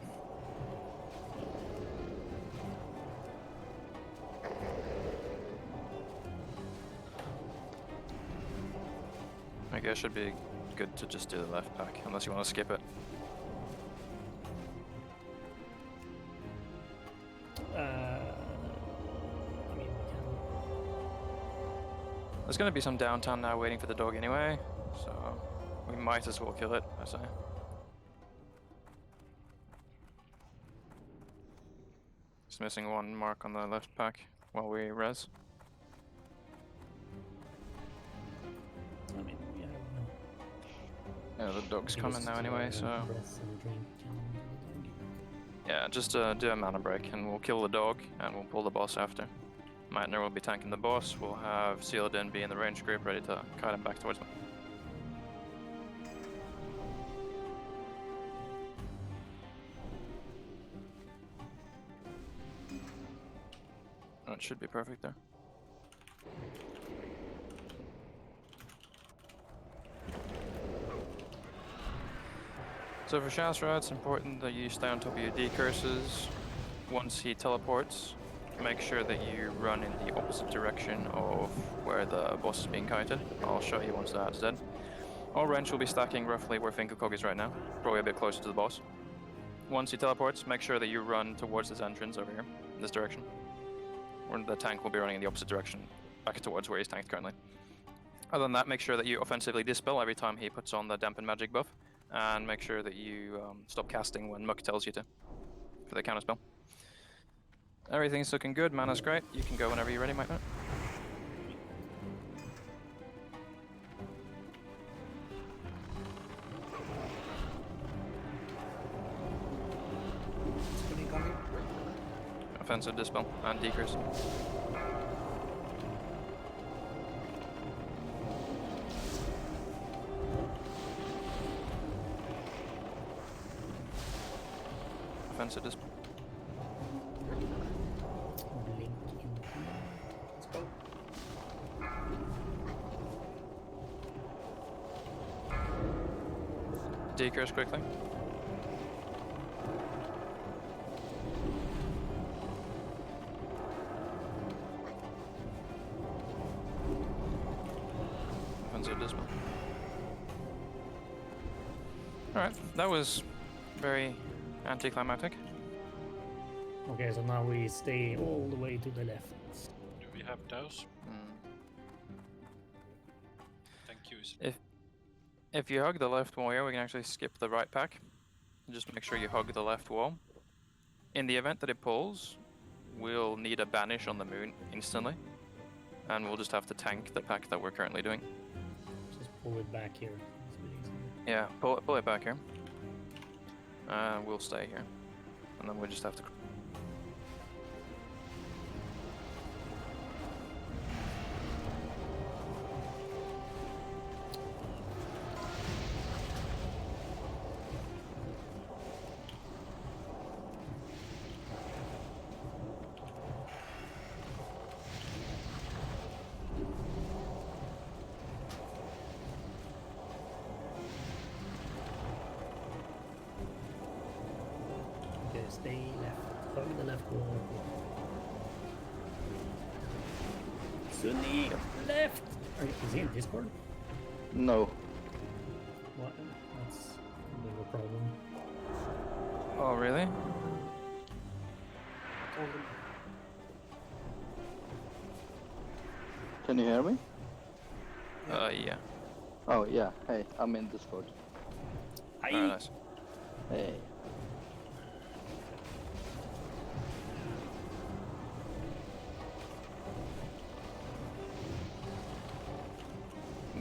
I guess it should be good to just do the left pack, unless you want to skip it. I mean, we can. There's going to be some downtime now waiting for the dog anyway, so we might as well kill it, I say. Just missing one mark on the left pack while we res. I mean, we have. Yeah, the dog's coming now anyway, so... Breath and drink and Yeah, just do a mana break and we'll kill the dog and we'll pull the boss after. Meitner will be tanking the boss, we'll have Sealadin be in the range group ready to kite him back towards me. That should be perfect there. So for Shastra, it's important that you stay on top of your decurses. Once he teleports, make sure that you run in the opposite direction of where the boss is being kited. I'll show you once that's dead. All wrench will be stacking roughly where Finkelkog is right now, probably a bit closer to the boss. Once he teleports, make sure that you run towards this entrance over here, in this direction. Or the tank will be running in the opposite direction, back towards where he's tanked currently. Other than that, make sure that you offensively dispel every time he puts on the dampen magic buff, and make sure that you stop casting when Muck tells you to, for the counterspell. Everything's looking good, mana's great. You can go whenever you're ready, Mike. Spinning coming. offensive dispel and decrease. Offensive dispel. Blink in. Let's go. Decrease quickly. Offensive dispel. Alright, that was very anticlimactic. Okay, so now we stay all the way to the left. Do we have those? Thank you. If you hug the left wall here, we can actually skip the right pack. Just make sure you hug the left wall. In the event that it pulls, we'll need a banish on the moon instantly. And we'll just have to tank the pack that we're currently doing. Just pull it back here. It's a bit easier. Yeah, pull it back here. We'll stay here. And then we just have to... Okay, stay left. Hug the left wall. Sunny, left! Is he in Discord? No. What? That's a bit of a problem. Oh, really? Told him. Can you hear me? Yeah. Oh yeah. Hey, I'm in Discord. Hi! Alright, nice. Hey.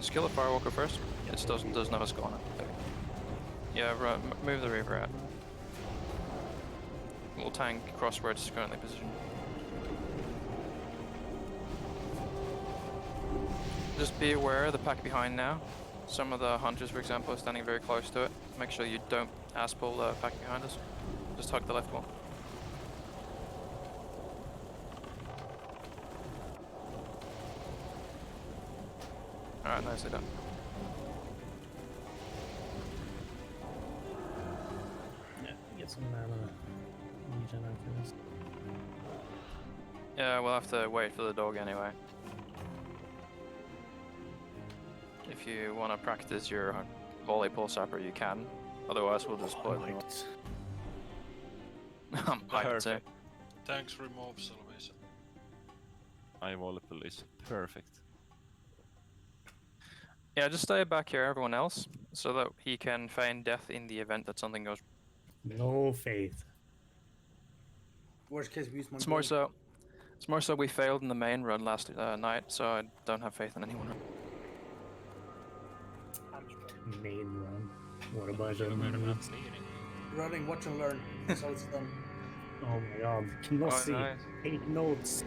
Skill of Firewalker first. It doesn't have a skull on it. Okay. Yeah, right, move the Reaver out. We'll tank cross where it's currently positioned. Just be aware of the pack behind now. Some of the hunters, for example, are standing very close to it. Make sure you don't ass pull the pack behind us. Just hug the left wall. Alright, nicely done. Yeah, get some mana. Regen after this. Yeah, we'll have to wait for the dog anyway. If you want to practice your volley pulse upper, you can. Otherwise, we'll just play them. I'm hyped too. Perfect. Thanks, remove salvation. My volley is perfect. Yeah, just stay back here, everyone else, so that he can feign death in the event that something goes. No faith. Worst case, we use my It's more blade. so we failed in the main run last night, so I don't have faith in anyone. Main run. What a bunch So of we're not moves. needing. Running, watch and learn. That's how it's done. Oh my god. Knossi. nice. Take notes.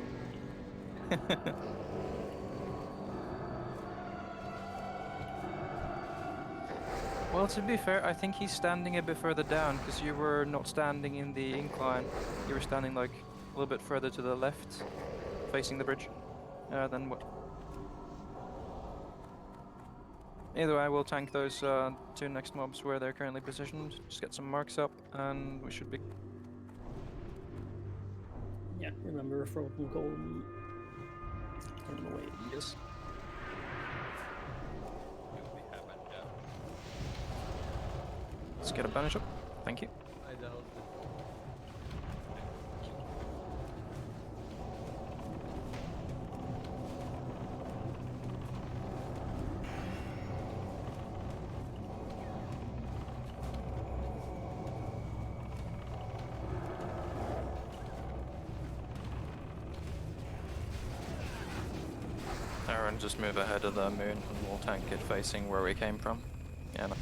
Well, to be fair, I think he's standing a bit further down, because you were not standing in the incline. You were standing like a little bit further to the left, facing the bridge, than what. Either way, we'll tank those two next mobs where they're currently positioned. Just get some marks up, and we should be. Yeah, remember Frozen Golem. Turn them away. Yes. Let's get a banish up. Thank you. I doubt it. Aaron, just move ahead of the moon and we'll tank it facing where we came from. Yeah, no.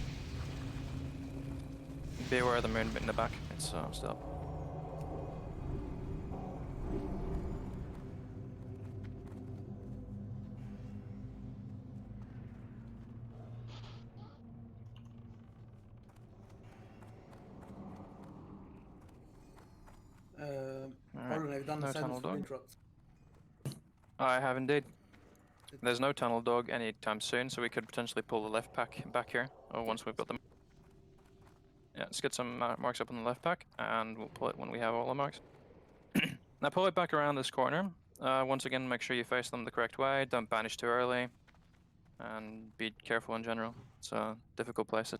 Be aware of the moon in the back. It's still. have you done No assignments for tunnel wind dog. trucks? I have indeed. There's no tunnel dog anytime soon, so we could potentially pull the left pack back here, or once we've got them. Yeah, let's get some marks up on the left pack, and we'll pull it when we have all the marks. Now pull it back around this corner. Once again, make sure you face them the correct way. Don't banish too early, and be careful in general. It's a difficult place.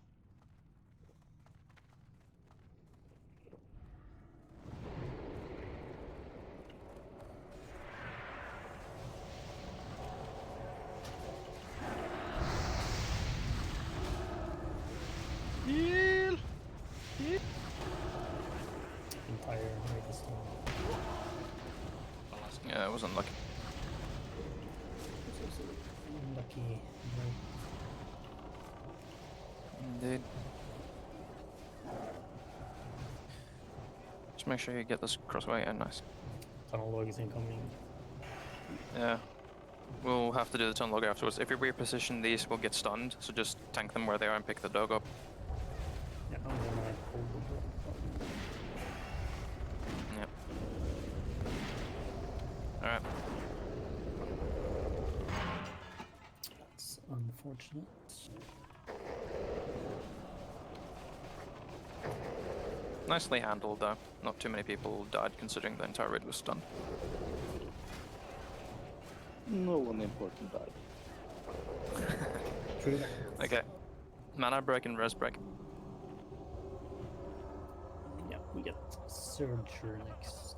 Heal! Entire right this time. Yeah, it was unlucky. It's also lucky. Right. Indeed. Just make sure you get this crossway. Yeah, nice. Tunnel log is incoming. Yeah. We'll have to do the tunnel log afterwards. If we reposition these, we'll get stunned, so just tank them where they are and pick the dog up. Yeah, I'm gonna hold the drop. Yep. Alright. That's unfortunate. Nicely handled, though. Not too many people died considering the entire rid was stunned. No one important died. True. Okay. Mana break and res break. Yeah, we get Surger next.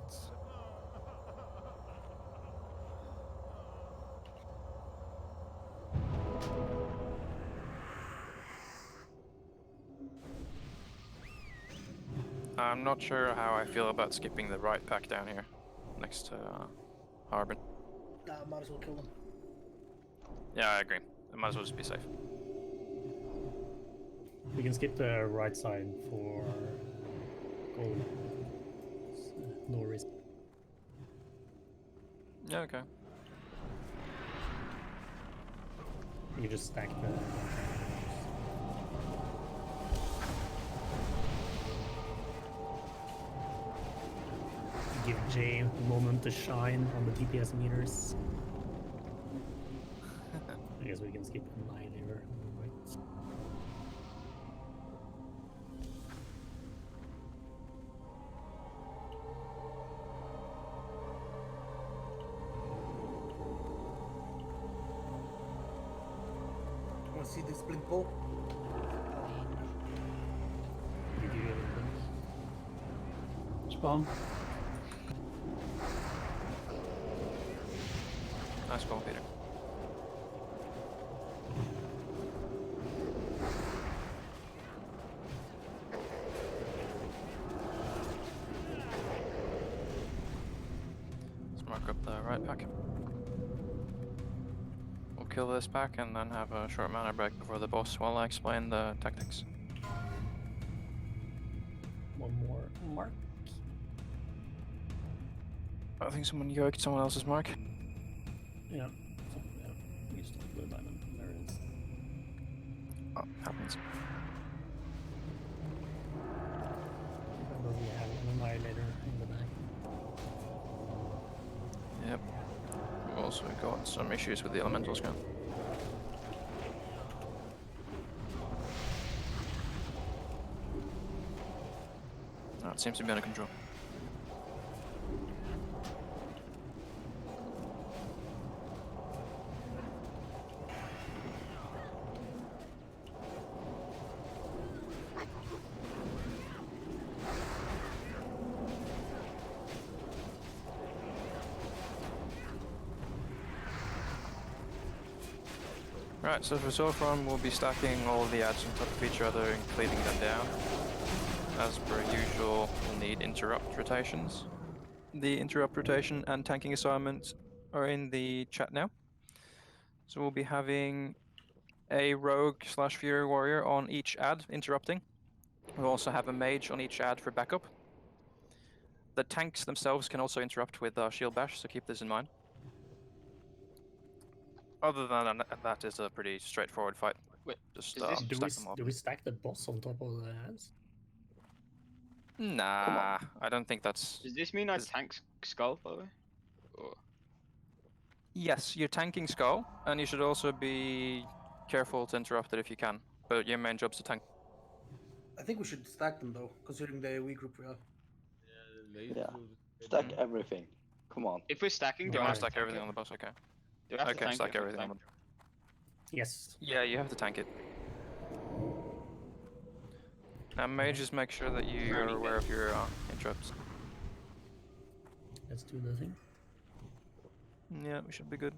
I'm not sure how I feel about skipping the right pack down here, next to Harbin. Nah, might as well kill them. Yeah, I agree. It might as well just be safe. We can skip the right side for gold. No risk. Yeah, okay. You can just stack the. Give Jay a moment to shine on the DPS meters. I guess we can skip Annihilator. Right. Want to see this blink ball? Did you get it? Spawn. Nice call, Peter. Let's mark up the right pack. We'll kill this pack and then have a short mana break before the boss while I explain the tactics. One more mark. I think someone yoked someone else's mark. Yeah. So, yeah. We just don't blue diamond. There it is. Oh, happens. Remember we have an Annihilator in the back. Yep. We've also got some issues with the elementals gun. Oh, it seems to be under control. Right, so for so far we'll be stacking all the ads on top of each other and cleaving them down. As per usual, we'll need interrupt rotations. The interrupt rotation and tanking assignments are in the chat now. So we'll be having a rogue / fury warrior on each ad interrupting. We'll also have a mage on each ad for backup. The tanks themselves can also interrupt with shield bash, so keep this in mind. Other than that, is a pretty straightforward fight. Wait, Just is this- Do stack them up. we stack the boss on top of the ads? Nah, I don't think that's. Does this mean I Is- tank skull, by the way? Or... Yes, you're tanking skull, and you should also be careful to interrupt it if you can. But your main job's to tank. I think we should stack them though, considering the weak group we have. Lazy Yeah. will Stack everything. Come on. If we're stacking, do You I want have to to stack tank everything it? on the boss, okay? Do I have to Okay, tank stack it? everything on the. Yes. Yeah, you have to tank it. Now, just make sure that you are aware of your interrupts. Let's do the thing. Yeah, we should be good.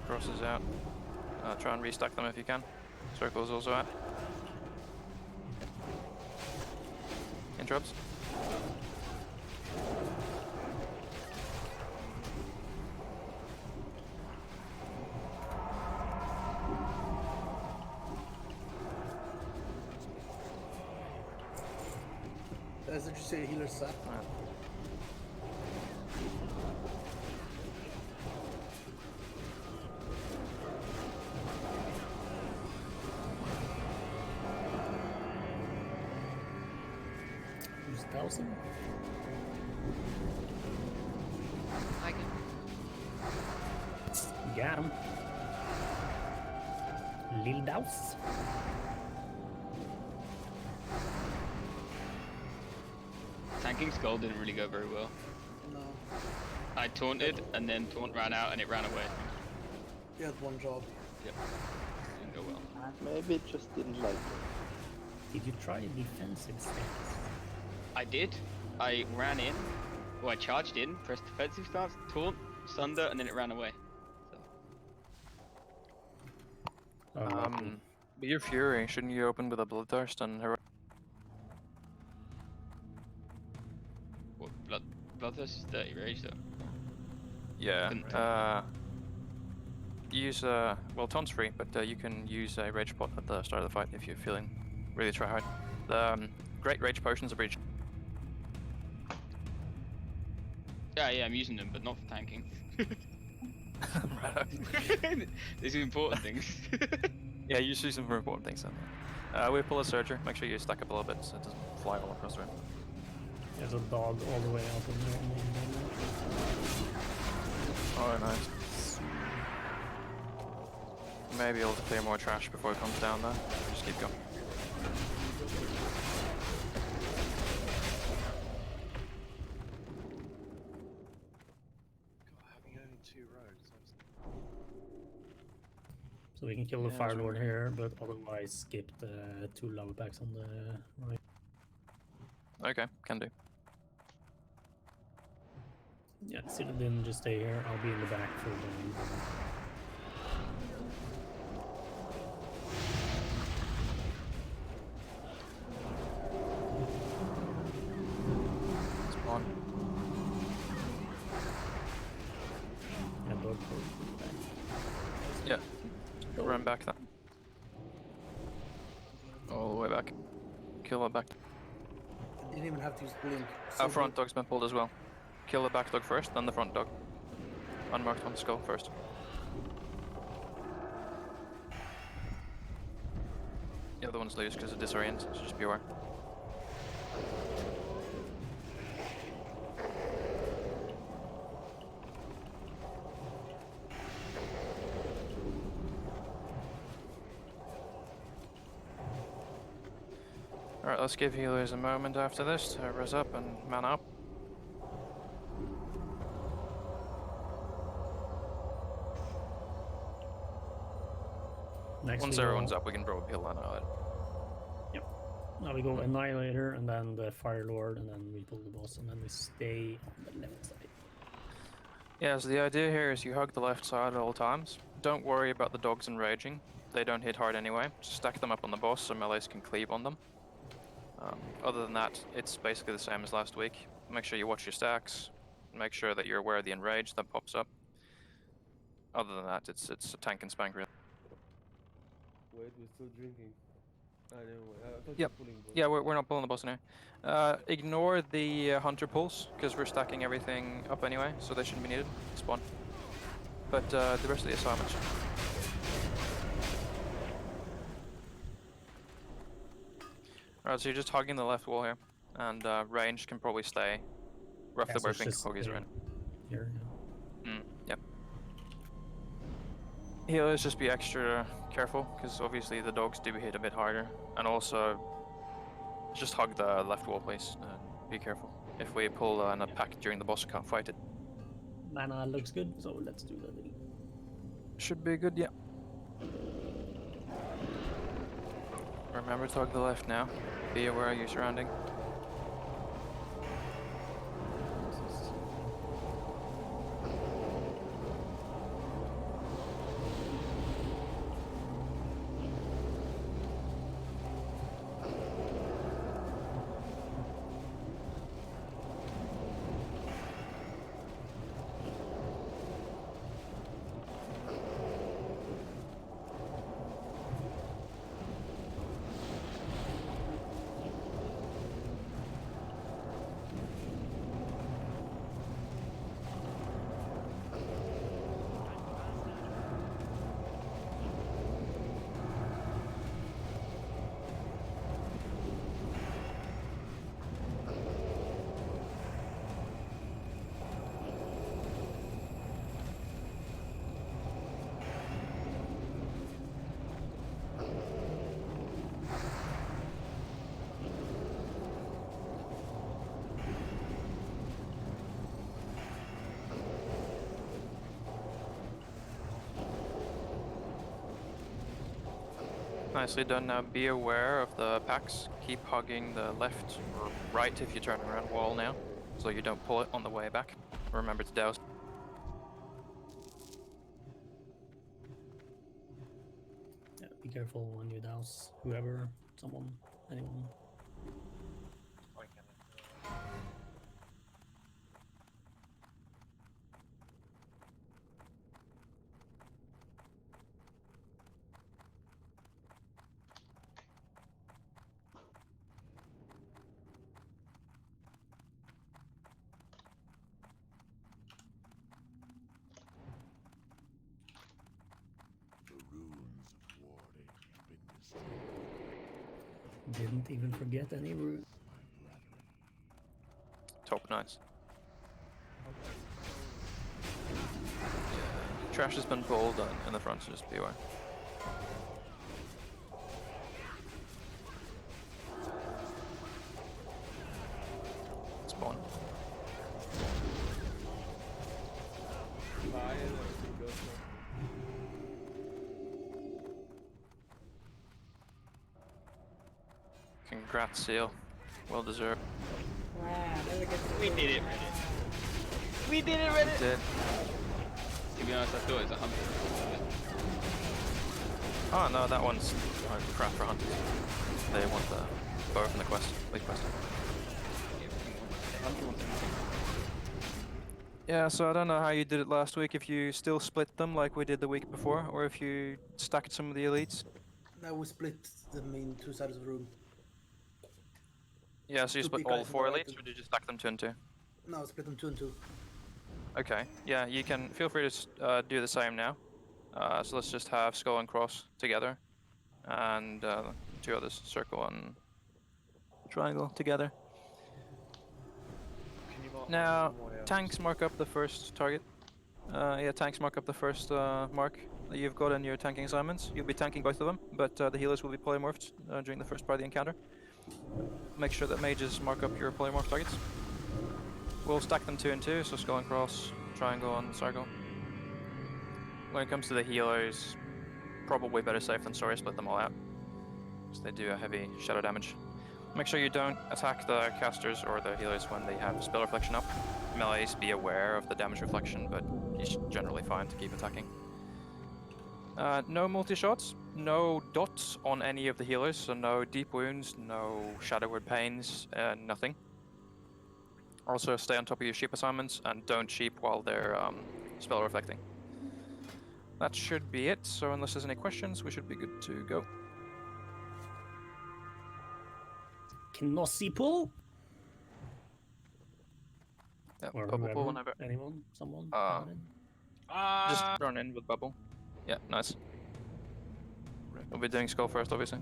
Crosses out. Try and restack them if you can. Circles also out. Interrupts. As did you say, healer sap? Who's 1,000? I can. Got him. Lil Douse. Tanking skull didn't really go very well. No. I taunted, and then taunt ran out, and it ran away. You had one job. Yep. Didn't go well. Maybe it just didn't like it. Did you try a defensive stance? I did. I ran in. Well, I charged in, pressed defensive stance, taunt, sunder, and then it ran away. So. But your Fury, shouldn't you open with a Bloodthirst and Hero? What, Bloodthirst is 30 rage though. Yeah. Couldn't Use well, taunt's free, but you can use a rage pot at the start of the fight if you're feeling really try hard. The great rage potions are breach. Yeah, I'm using them, but not for tanking. Right. These are important things. Yeah, use them for important things then. We pull a Surger, make sure you stack up a little bit so it doesn't fly all across the room. There's a dog all the way out in there. Oh, nice. Maybe able to clear more trash before it comes down there. Just keep going. having only 2 rogues. So we can kill the Yeah, Fire that's Lord right. here, but otherwise skip the 2 lava packs on the right. Okay, can do. Yeah, Citadin, just stay here. I'll be in the back for the. Spawn. Yeah, dog for back. Yeah. Run back then. All the way back. Kill it back. I didn't even have to use blink. Our front dog's been pulled as well. Kill the back dog first, then the front dog. Unmarked on the skull first. The other ones lose because of disorient, so just be aware. Alright, let's give healers a moment after this to res up and man up. Next Once we go- everyone's up, we can probably heal that out. Now we go Annihilator and then the Fire Lord and then we pull the boss and then we stay on the left side. Yeah, so the idea here is you hug the left side at all times. Don't worry about the dogs enraging. They don't hit hard anyway. Just stack them up on the boss so melees can cleave on them. Other than that, it's basically the same as last week. Make sure you watch your stacks. Make sure that you're aware of the enrage that pops up. Other than that, it's a tank and spank really. Wait, we're still drinking. I thought Yep. you were pulling both. Yeah, we're not pulling the boss now. Ignore the hunter pulls, because we're stacking everything up anyway, so they shouldn't be needed. Spawn. But the rest of the assignments. Alright, so you're just hogging the left wall here, and range can probably stay roughly so where it's Fink just Hoggies are in. here. Yeah. Yep. Healers, just be extra careful, because obviously the dogs do hit a bit harder, and also just hug the left wall, please. Be careful. If we pull in a pack during the boss, we can't fight it. Mana looks good, so let's do that. Should be good, yeah. Remember to hug the left now. Be aware of your surrounding. Nicely done. Now be aware of the packs. Keep hugging the left or right if you turn around wall now, so you don't pull it on the way back. Remember to douse. Yeah, be careful when you douse whoever, someone, anyone. Didn't even forget any rune. Top nice. Trash has been pulled in the front, so just be aware. Spawn. Fire, everything goes now. Congrats, Seal. Well deserved. We did it, Reddit. We did it, Reddit! Did. To be honest, I thought it was a hunter. Oh no, that one's crap for hunters. They want the bow from the quest, lead quest. Yeah, so I don't know how you did it last week, if you still split them like we did the week before, or if you stacked some of the elites. Now we split them in two sides of the room. Yeah, so you Two split big all guys on 4 the right elites, or did you stack them 2 and 2? No, split them 2 and 2. Okay, yeah, you can feel free to do the same now. So let's just have Skull and Cross together, and 2 others, Circle and Triangle together. Can you mark Now, someone else? tanks mark up the first target. Yeah, tanks mark up the first mark that you've got in your tanking assignments. You'll be tanking both of them, but the healers will be polymorphed during the first part of the encounter. Make sure that mages mark up your polymorph targets. We'll stack them 2 and 2, so Skull and Cross, Triangle and Circle. When it comes to the healers, probably better safe than sorry, split them all out, because they do a heavy shadow damage. Make sure you don't attack the casters or the healers when they have spell reflection up. Melees, be aware of the damage reflection, but it's generally fine to keep attacking. No multi-shots, no dots on any of the healers, so no deep wounds, no shadow word pains, nothing. Also stay on top of your sheep assignments and don't sheep while they're spell reflecting. That should be it, so unless there's any questions, we should be good to go. Knossi pull? Yeah, Or bubble whoever, pull whenever. anyone, someone. Uh, anyone? Just run in with bubble. Yeah, nice. We'll be doing skull first, obviously.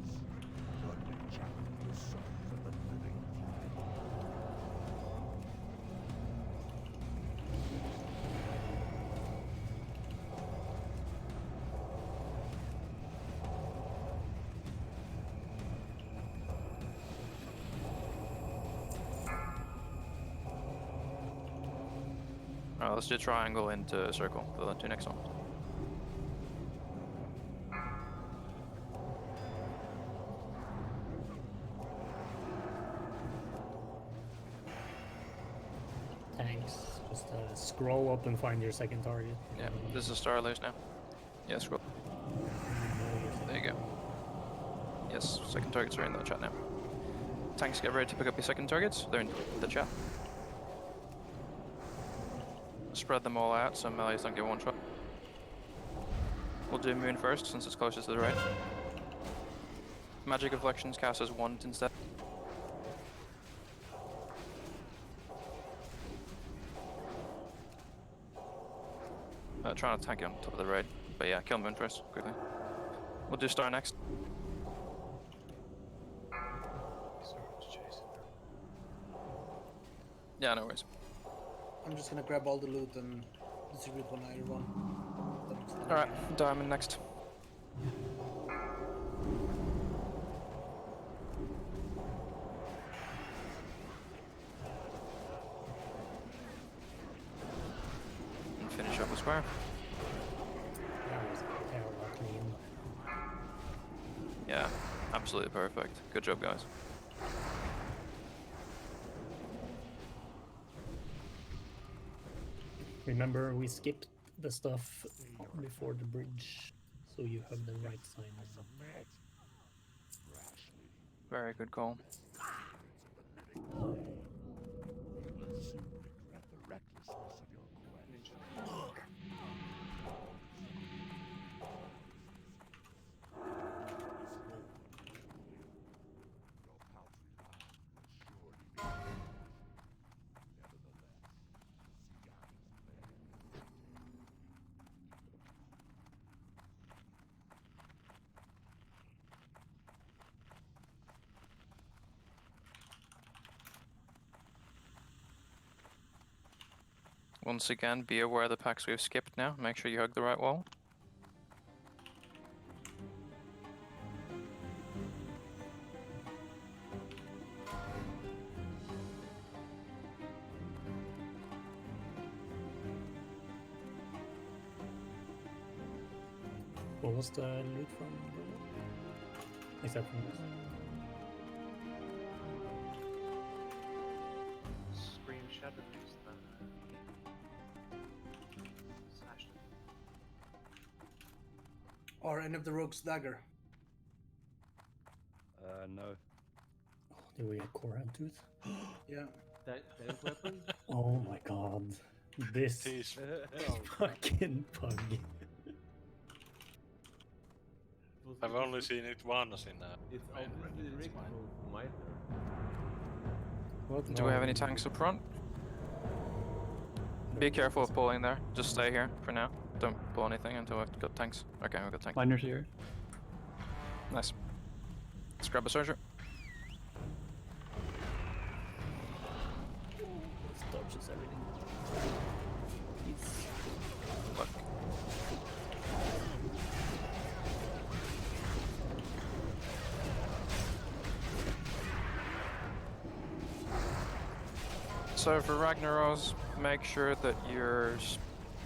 Alright, let's do triangle into circle for the two next ones. Thanks. Just scroll up and find your second target. Yeah, this is Starlace now. Yeah, scroll. There you go. Yes, second targets are in the chat now. Tanks, get ready to pick up your second targets. They're in the chat. Spread them all out so melees don't get one shot. We'll do Moon first since it's closest to the right. Magic Reflections cast as 1 instead. Try not to tank it on top of the raid, but yeah, kill Moon first, quickly. We'll do Star next. Yeah, no worries. I'm just gonna grab all the loot and distribute on either one. Alright, Diamond next. And finish up with Square. That was terrible clean. Yeah, absolutely perfect. Good job, guys. Remember, we skipped the stuff before the bridge, so you have the right sign. Very good call. Once again, be aware of the packs we've skipped now. Make sure you hug the right wall. What was the loot from Bruno? Except from this. Scream Shadows. Slash. Or any of the rogue's dagger. No. Oh, did we get core hand tooth? Yeah. That weapon? Oh my god. This Tease. fucking pug. I've only seen it once in It's main obviously Reddit, it's rigged fine. from my What? Do we have any tanks up front? Be careful of pulling there. Just stay here for now. Don't pull anything until we've got tanks. Okay, we've got tanks. Miners here. Nice. Let's grab a soldier. This dodges everything. Look. So for Ragnaros, make sure that you're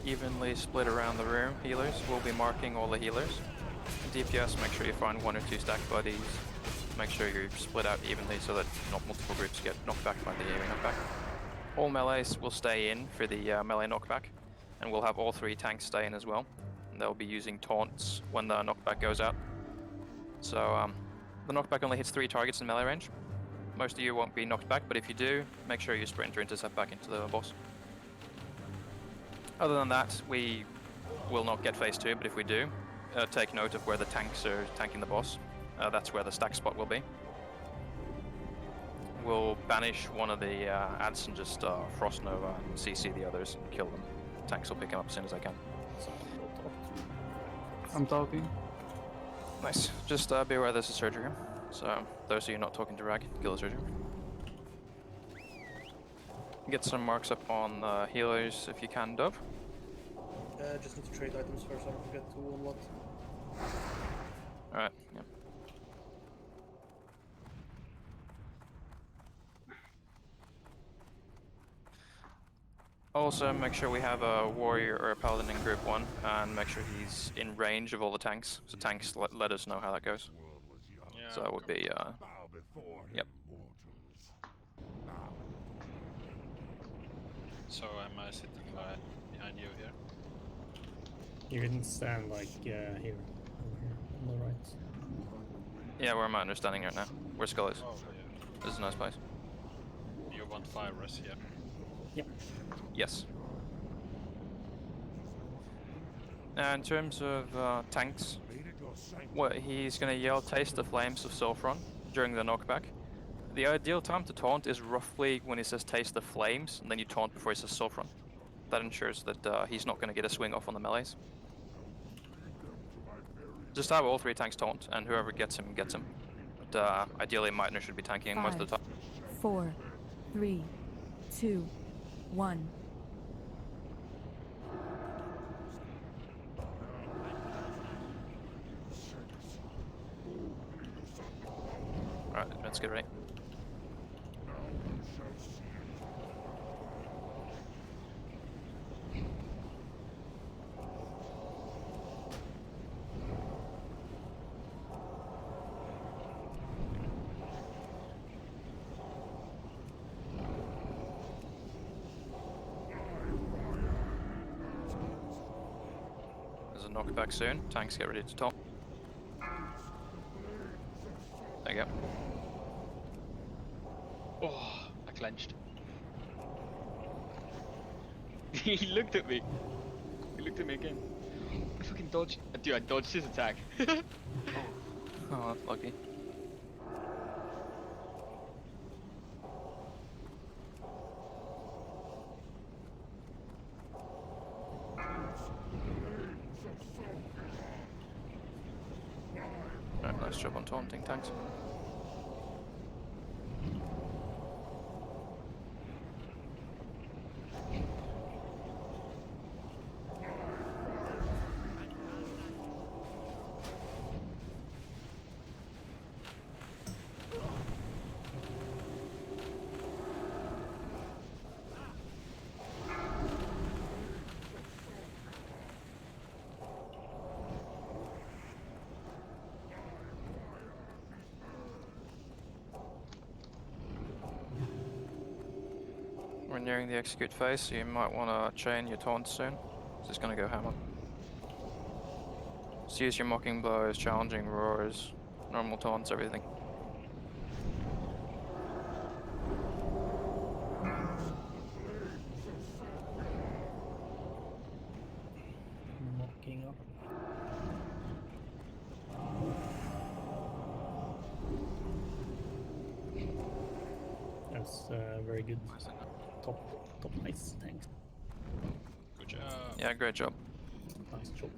evenly split around the room. Healers, we'll be marking all the healers. DPS, make sure you find 1 or 2 stack buddies. Make sure you're split out evenly so that not multiple groups get knocked back by the AoE knockback. All melees will stay in for the melee knockback, and we'll have all 3 tanks stay in as well. And they'll be using taunts when the knockback goes out. So the knockback only hits 3 targets in melee range. Most of you won't be knocked back, but if you do, make sure you sprint or intercept back into the boss. Other than that, we will not get phase 2, but if we do, take note of where the tanks are tanking the boss. That's where the stack spot will be. we'll banish one of the ads and just Frost Nova and CC the others and kill them. Tanks will pick them up as soon as I can. I'm talking. Nice. Just be aware there's a surgery here. So those of you not talking to Rag, kill the surgery. Get some marks up on the healers if you can, Dove. Just need to trade items first, I don't forget to unlock. Alright, yeah. Also, make sure we have a warrior or a paladin in group 1, and make sure he's in range of all the tanks. So tanks let us know how that goes. Yeah, So that would be, yep. So am I sitting behind you here? You can stand like here, over here, on the right. Yeah, where am I understanding right now? Where Skull is. Oh, yeah. This is a nice place. You want 5 res here? Yeah. Yes. Now, in terms of tanks, what he's going to yell, "Taste the flames of Sulfuron" during the knockback. The ideal time to taunt is roughly when he says "taste the flames," and then you taunt before he says Sulfuron. That ensures that he's not going to get a swing off on the melees. Just have all 3 tanks taunt, and whoever gets him, gets him. But ideally, Meitner should be tanking most of the time. 4, 3, 2, 1. Alright, let's get ready. There's a knockback soon. Tanks get ready to top. There you go. Oh, I clenched. He looked at me. He looked at me again. I fucking dodged. Dude, I dodged his attack. Oh, that's lucky. Right, nice job on taunting tanks. We're nearing the execute phase, so you might want to chain your taunts soon. It's just going to go hammer. Just use your mocking blows, challenging roars, normal taunts, everything. Mocking up. That's very good. Top nice, thanks. Good job. Yeah, great job. Nice job.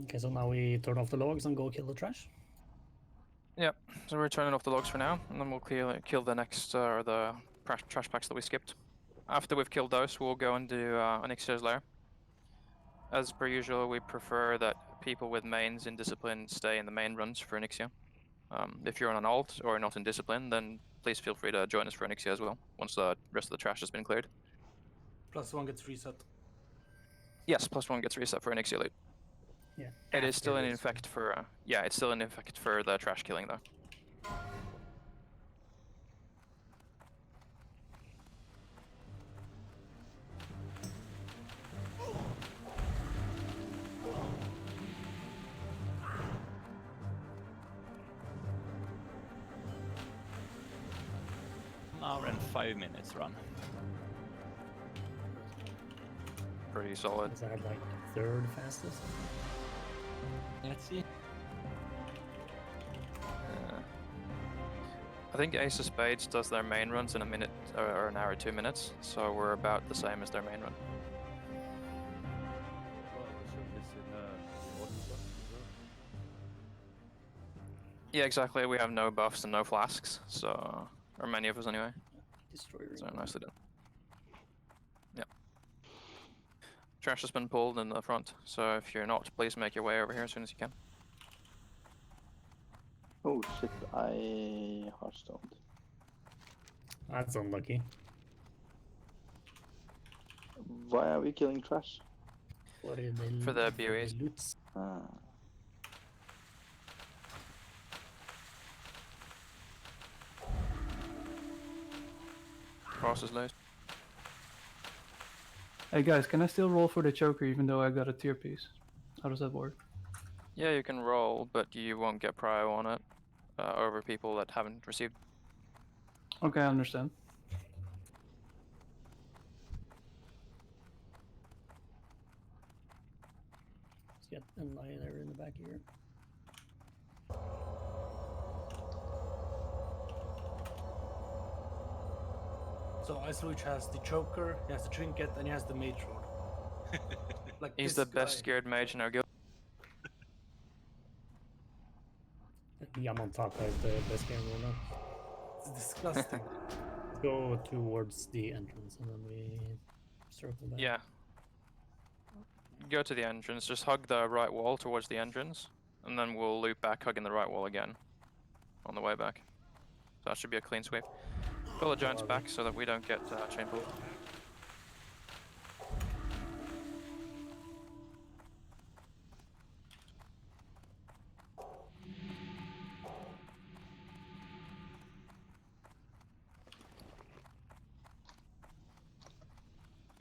Okay, so now we turn off the logs and go kill the trash. Yep, so we're turning off the logs for now, and then we'll kill the next, or the trash packs that we skipped. After we've killed those, we'll go and do Onyxia's lair. As per usual, we prefer that people with mains in discipline stay in the main runs for Onyxia. If you're on an alt or not in discipline, then please feel free to join us for Onyxia as well, once the rest of the trash has been cleared. +1 gets reset. Yes, +1 gets reset for Onyxia loot. Yeah. It is still an infect for, yeah, it's still an infect for the trash killing though. An hour and 5 minutes run. Pretty solid. Is that like third fastest? Let's see. I think Ace of Spades does their main runs in a minute or an hour, 2 minutes, so we're about the same as their main run. Well, we should this in Molten Core as well. Yeah, exactly. We have no buffs and no flasks, so or many of us anyway. Destroyer. So nicely done. Yeah. Trash has been pulled in the front, so if you're not, please make your way over here as soon as you can. Oh shit, I heartstoned. That's unlucky. Why are we killing trash? For For the BOEs. loots. Ah. Cross is loose. Hey guys, can I still roll for the choker even though I got a tier piece? How does that work? Yeah, you can roll, but you won't get prio on it over people that haven't received. Okay, I understand. Let's get Annihilator in the back here. So Iceluch has the choker, he has the trinket, and he has the mage rod. Like He's this the best guy. scared mage in our guild. I'm on top of the best game roll now. It's disgusting. Let's go towards the entrance and then we circle back. Yeah. Go to the entrance, just hug the right wall towards the entrance, and then we'll loop back hugging the right wall again on the way back. So that should be a clean sweep. Pull the giants back so that we don't get chain pulled.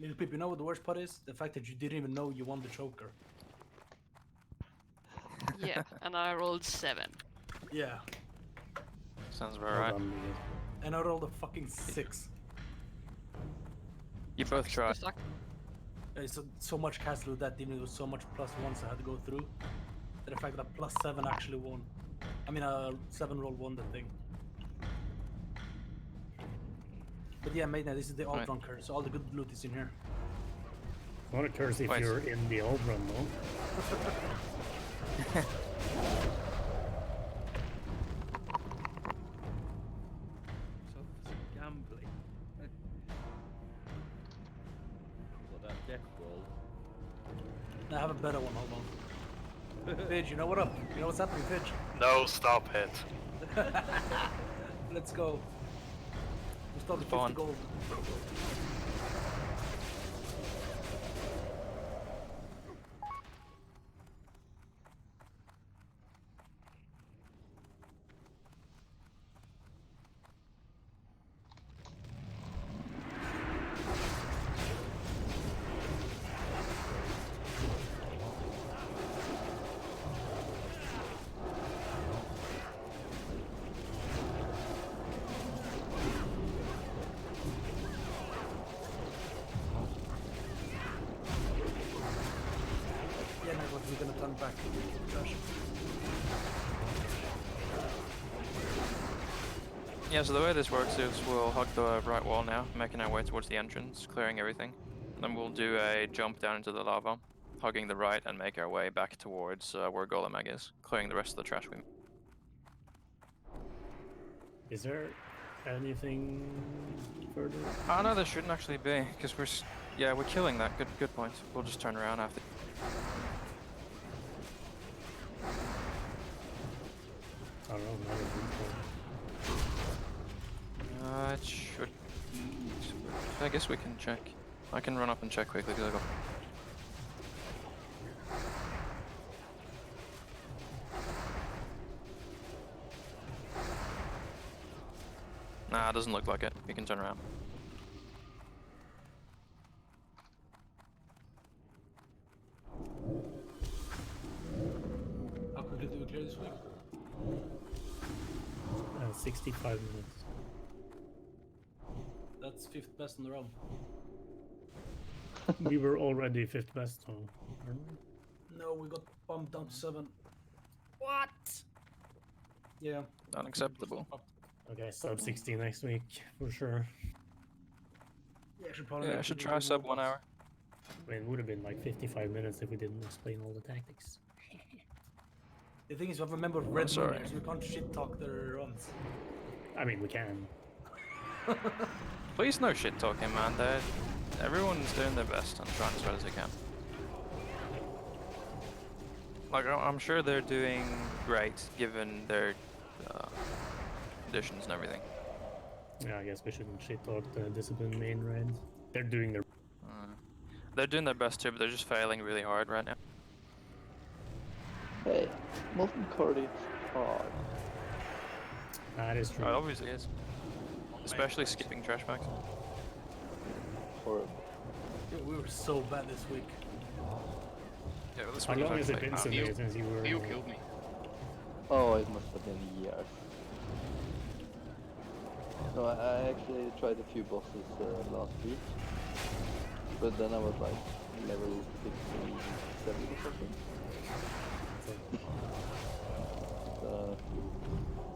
Little Pip, you know what the worst part is? The fact that you didn't even know you won the choker. Yeah, and I rolled 7. Yeah. Sounds about right. And I rolled a fucking 6. You both tried. So much castle with that even it was so much +1s I had to go through. The fact that +7 actually won. I mean 7 roll won the thing. But yeah, Maiden, this is the alt run curse, so all the good loot is in here. Not a curse if you're in the old run, though. So gambling. So that death roll. I have a better one, hold on. Fidge, you know what up? You know what's happening, Fidge? No, stop it. Let's go. We'll start with 50 gold. Yeah, no, but we're gonna turn back. Josh. Yeah, so the way this works is we'll hug the right wall now, making our way towards the entrance, clearing everything. Then we'll do a jump down into the lava, hugging the right and make our way back towards where Golemag is, clearing the rest of the trash we made. Is there anything further? Oh no, there shouldn't actually be, because we're killing that. Good point. We'll just turn around after. I don't know. It should. I guess we can check. I can run up and check quickly because I got. Nah, it doesn't look like it. You can turn around. How quickly do we clear this week? 65 minutes. That's 5th best in the realm. We were already 5th best, so... No, we got bumped down to 7. What? Yeah. Unacceptable. Okay, sub 60 next week for sure. Yeah, I should probably. Yeah, I make should the try sub 1 robots. hour. I mean, it would have been like 55 minutes if we didn't explain all the tactics. The thing is, we have a member of Red Moon sorry. here, so we can't shit talk their runs. I mean, we can. Please no shit talking, man. Everyone's doing their best and trying as well as they can. Like, I'm sure they're doing great given their conditions and everything. Yeah, I guess we shouldn't shit talk the discipline main raid. They're doing their. They're doing their best too, but they're just failing really hard right now. Hey, Molten Core is hard. That is true. It obviously is. Especially skipping trash bags. Horrible. Yeah, we were so bad this week. Yeah, well, this How week long was has it actually been half. since you were? You killed me. Oh, it must have been years. No, I actually tried a few bosses last week, but then I was like level 57 or something.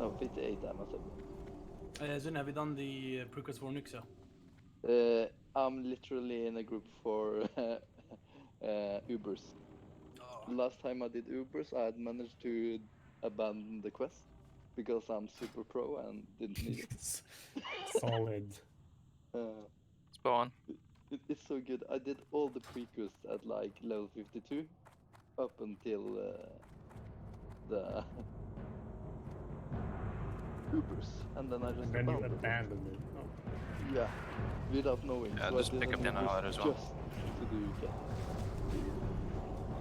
No, 58 I must have been. Zun, have you done the prequest for Nyxa? I'm literally in a group for Ubers. Last time I did Ubers, I had managed to abandon the quest because I'm super pro and didn't need it. Solid. Spawn. It's so good. I did all the prequests at like level 52 up until the Ubers, and then I just And then you abandoned it. abandoned it. Oh. Yeah, without knowing. Yeah, So just I did pick up an the Ubers annihilator as well. just to do that.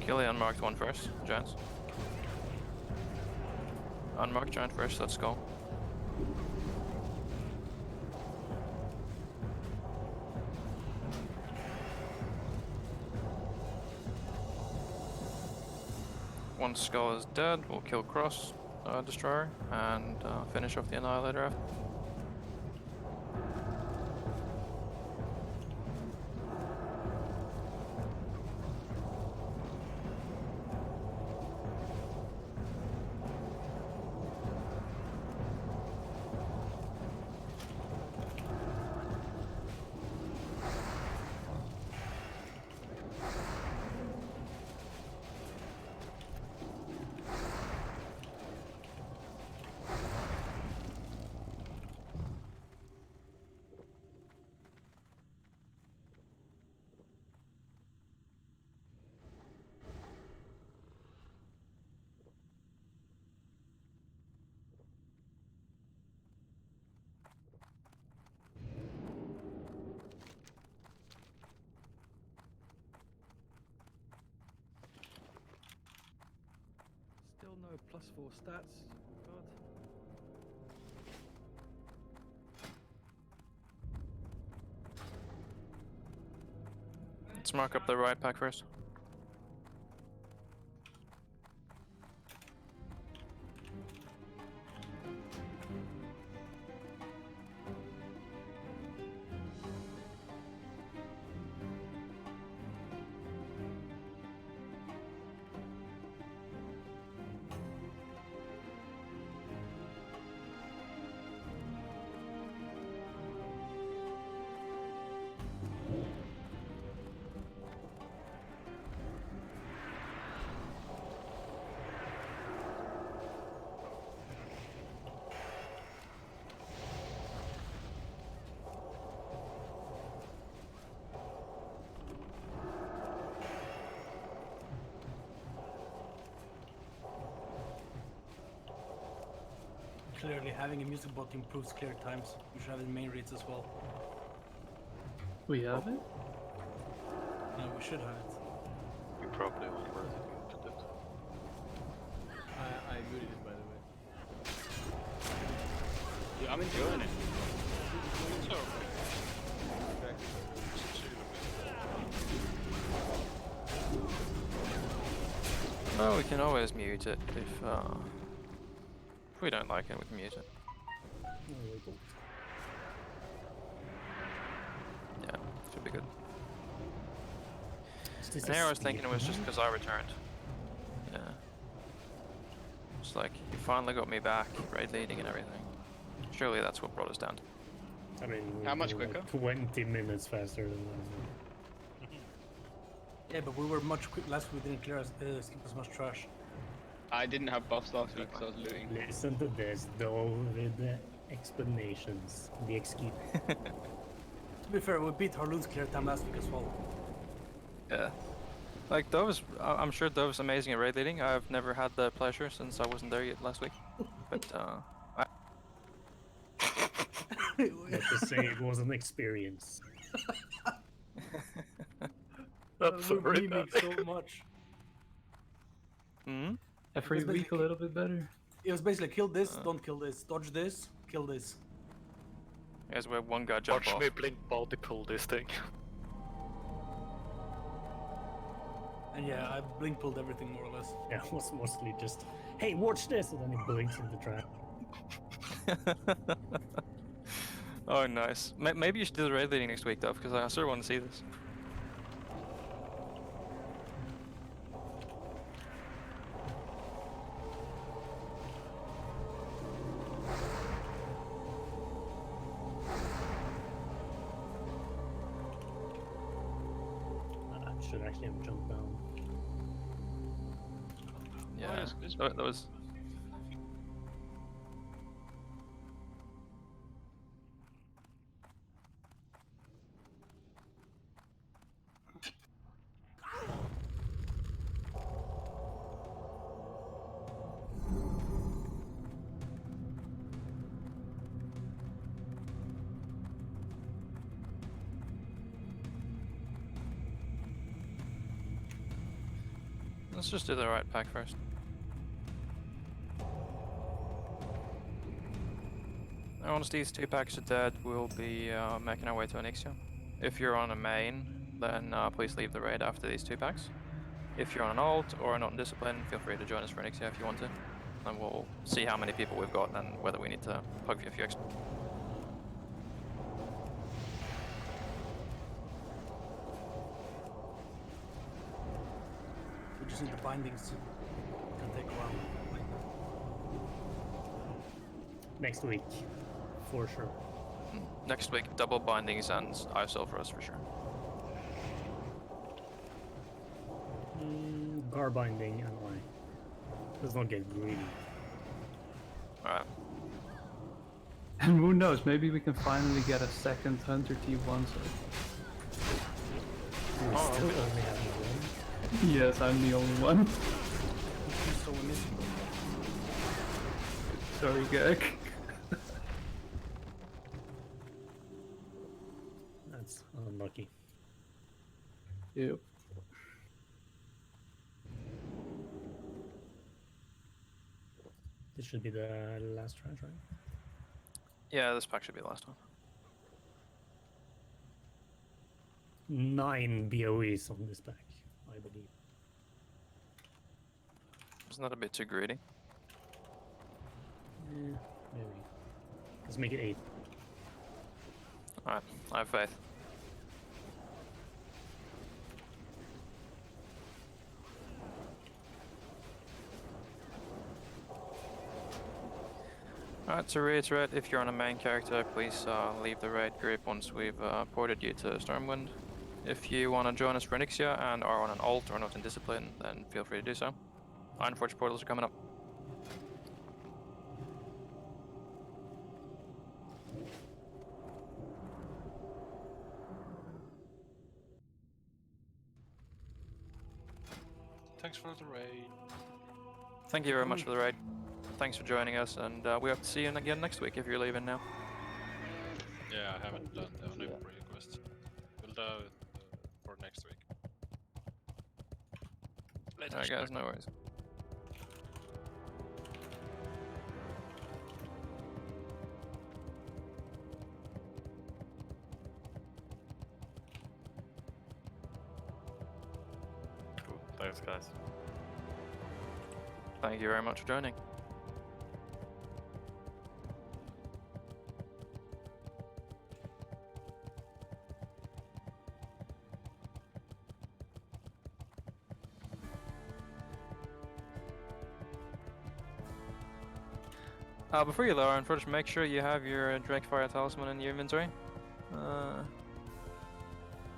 Kill the unmarked one first, Giants. Unmarked giant first, let's go. One skull is dead, we'll kill Cross Destroyer and finish off the Annihilator after. Still no +4 stats. God. Let's mark up the right pack first. Clearly, having a music bot improves clear times. We should have it in main raids as well. We have it? Yeah, we should have it. You probably won't get it. I muted it, by the way. Yeah, I'm enjoying it. So, No, we can always mute it if we don't like it, we can mute it. Yeah, should be good. And here I was thinking it was just because I returned. Yeah. It's like, you finally got me back, raid leading and everything. Surely that's what brought us down. I mean, How much we're quicker? 20 minutes faster than last Yeah, but we were much quick last week. We didn't skip as much trash. I didn't have buffs last week, so I was looting. week. Listen to this, though, with the explanations. The excuse. To be fair, we beat Harloon's clear time last week as well. Yeah. Like, Dove's, I'm sure Dove's amazing at raid leading. I've never had the pleasure since I wasn't there yet last week. But, Let's just say it was an experience. I'm We're sorry. memeing so much. Hmm? Every It's week a little bit better. It was basically kill this, don't kill this, dodge this, kill this. Yes, we have one guy jump Watch off. me blink body pull this thing. And yeah, I blink pulled everything more or less. Yeah, it was mostly just, hey, watch this, and then he blinks into trap. Oh, nice. Maybe you should do the raid leading next week, Dove, because I sort of want to see this. I should actually have jumped down. Yeah, it's that was... Let's just do the right pack first. Now, once these 2 packs are dead, we'll be making our way to Onyxia. If you're on a main, then please leave the raid after these 2 packs. If you're on an alt or not in discipline, feel free to join us for Onyxia if you want to. And we'll see how many people we've got and whether we need to plug for a few extra. We just need the bindings. It can take a while. Next week, for sure. Next week, double bindings and ISO for us for sure. Gar binding and I. Let's not get greedy. Alright. And who knows, maybe we can finally get a second Hunter T1 so. We still only have one. Yes, I'm the only one. So we missed. Sorry, Gag. That's unlucky. Yep. This should be the last tranche, right? Yeah, this pack should be the last one. 9 BOEs on this pack, I believe. Isn't that a bit too greedy? Maybe. Let's make it 8. Alright, I have faith. Alright, to reiterate, if you're on a main character, please leave the raid group once we've ported you to Stormwind. If you want to join us for Onyxia and are on an alt or not in discipline, then feel free to do so. Ironforge portals are coming up. Thanks for the raid. Thank you very much for the raid. Thanks for joining us, and we hope to see you again next week if you're leaving now. Yeah, I haven't done the only request. We'll do for next week. Alright guys, no worries. Cool. Thanks, guys. Thank you very much for joining. Before you lower, first make sure you have your Drake Fire Talisman in your inventory.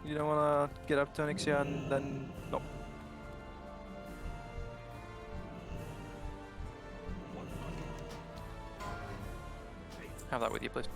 You don't want to get up to Onyxia and then... Nope. Have that with you, please.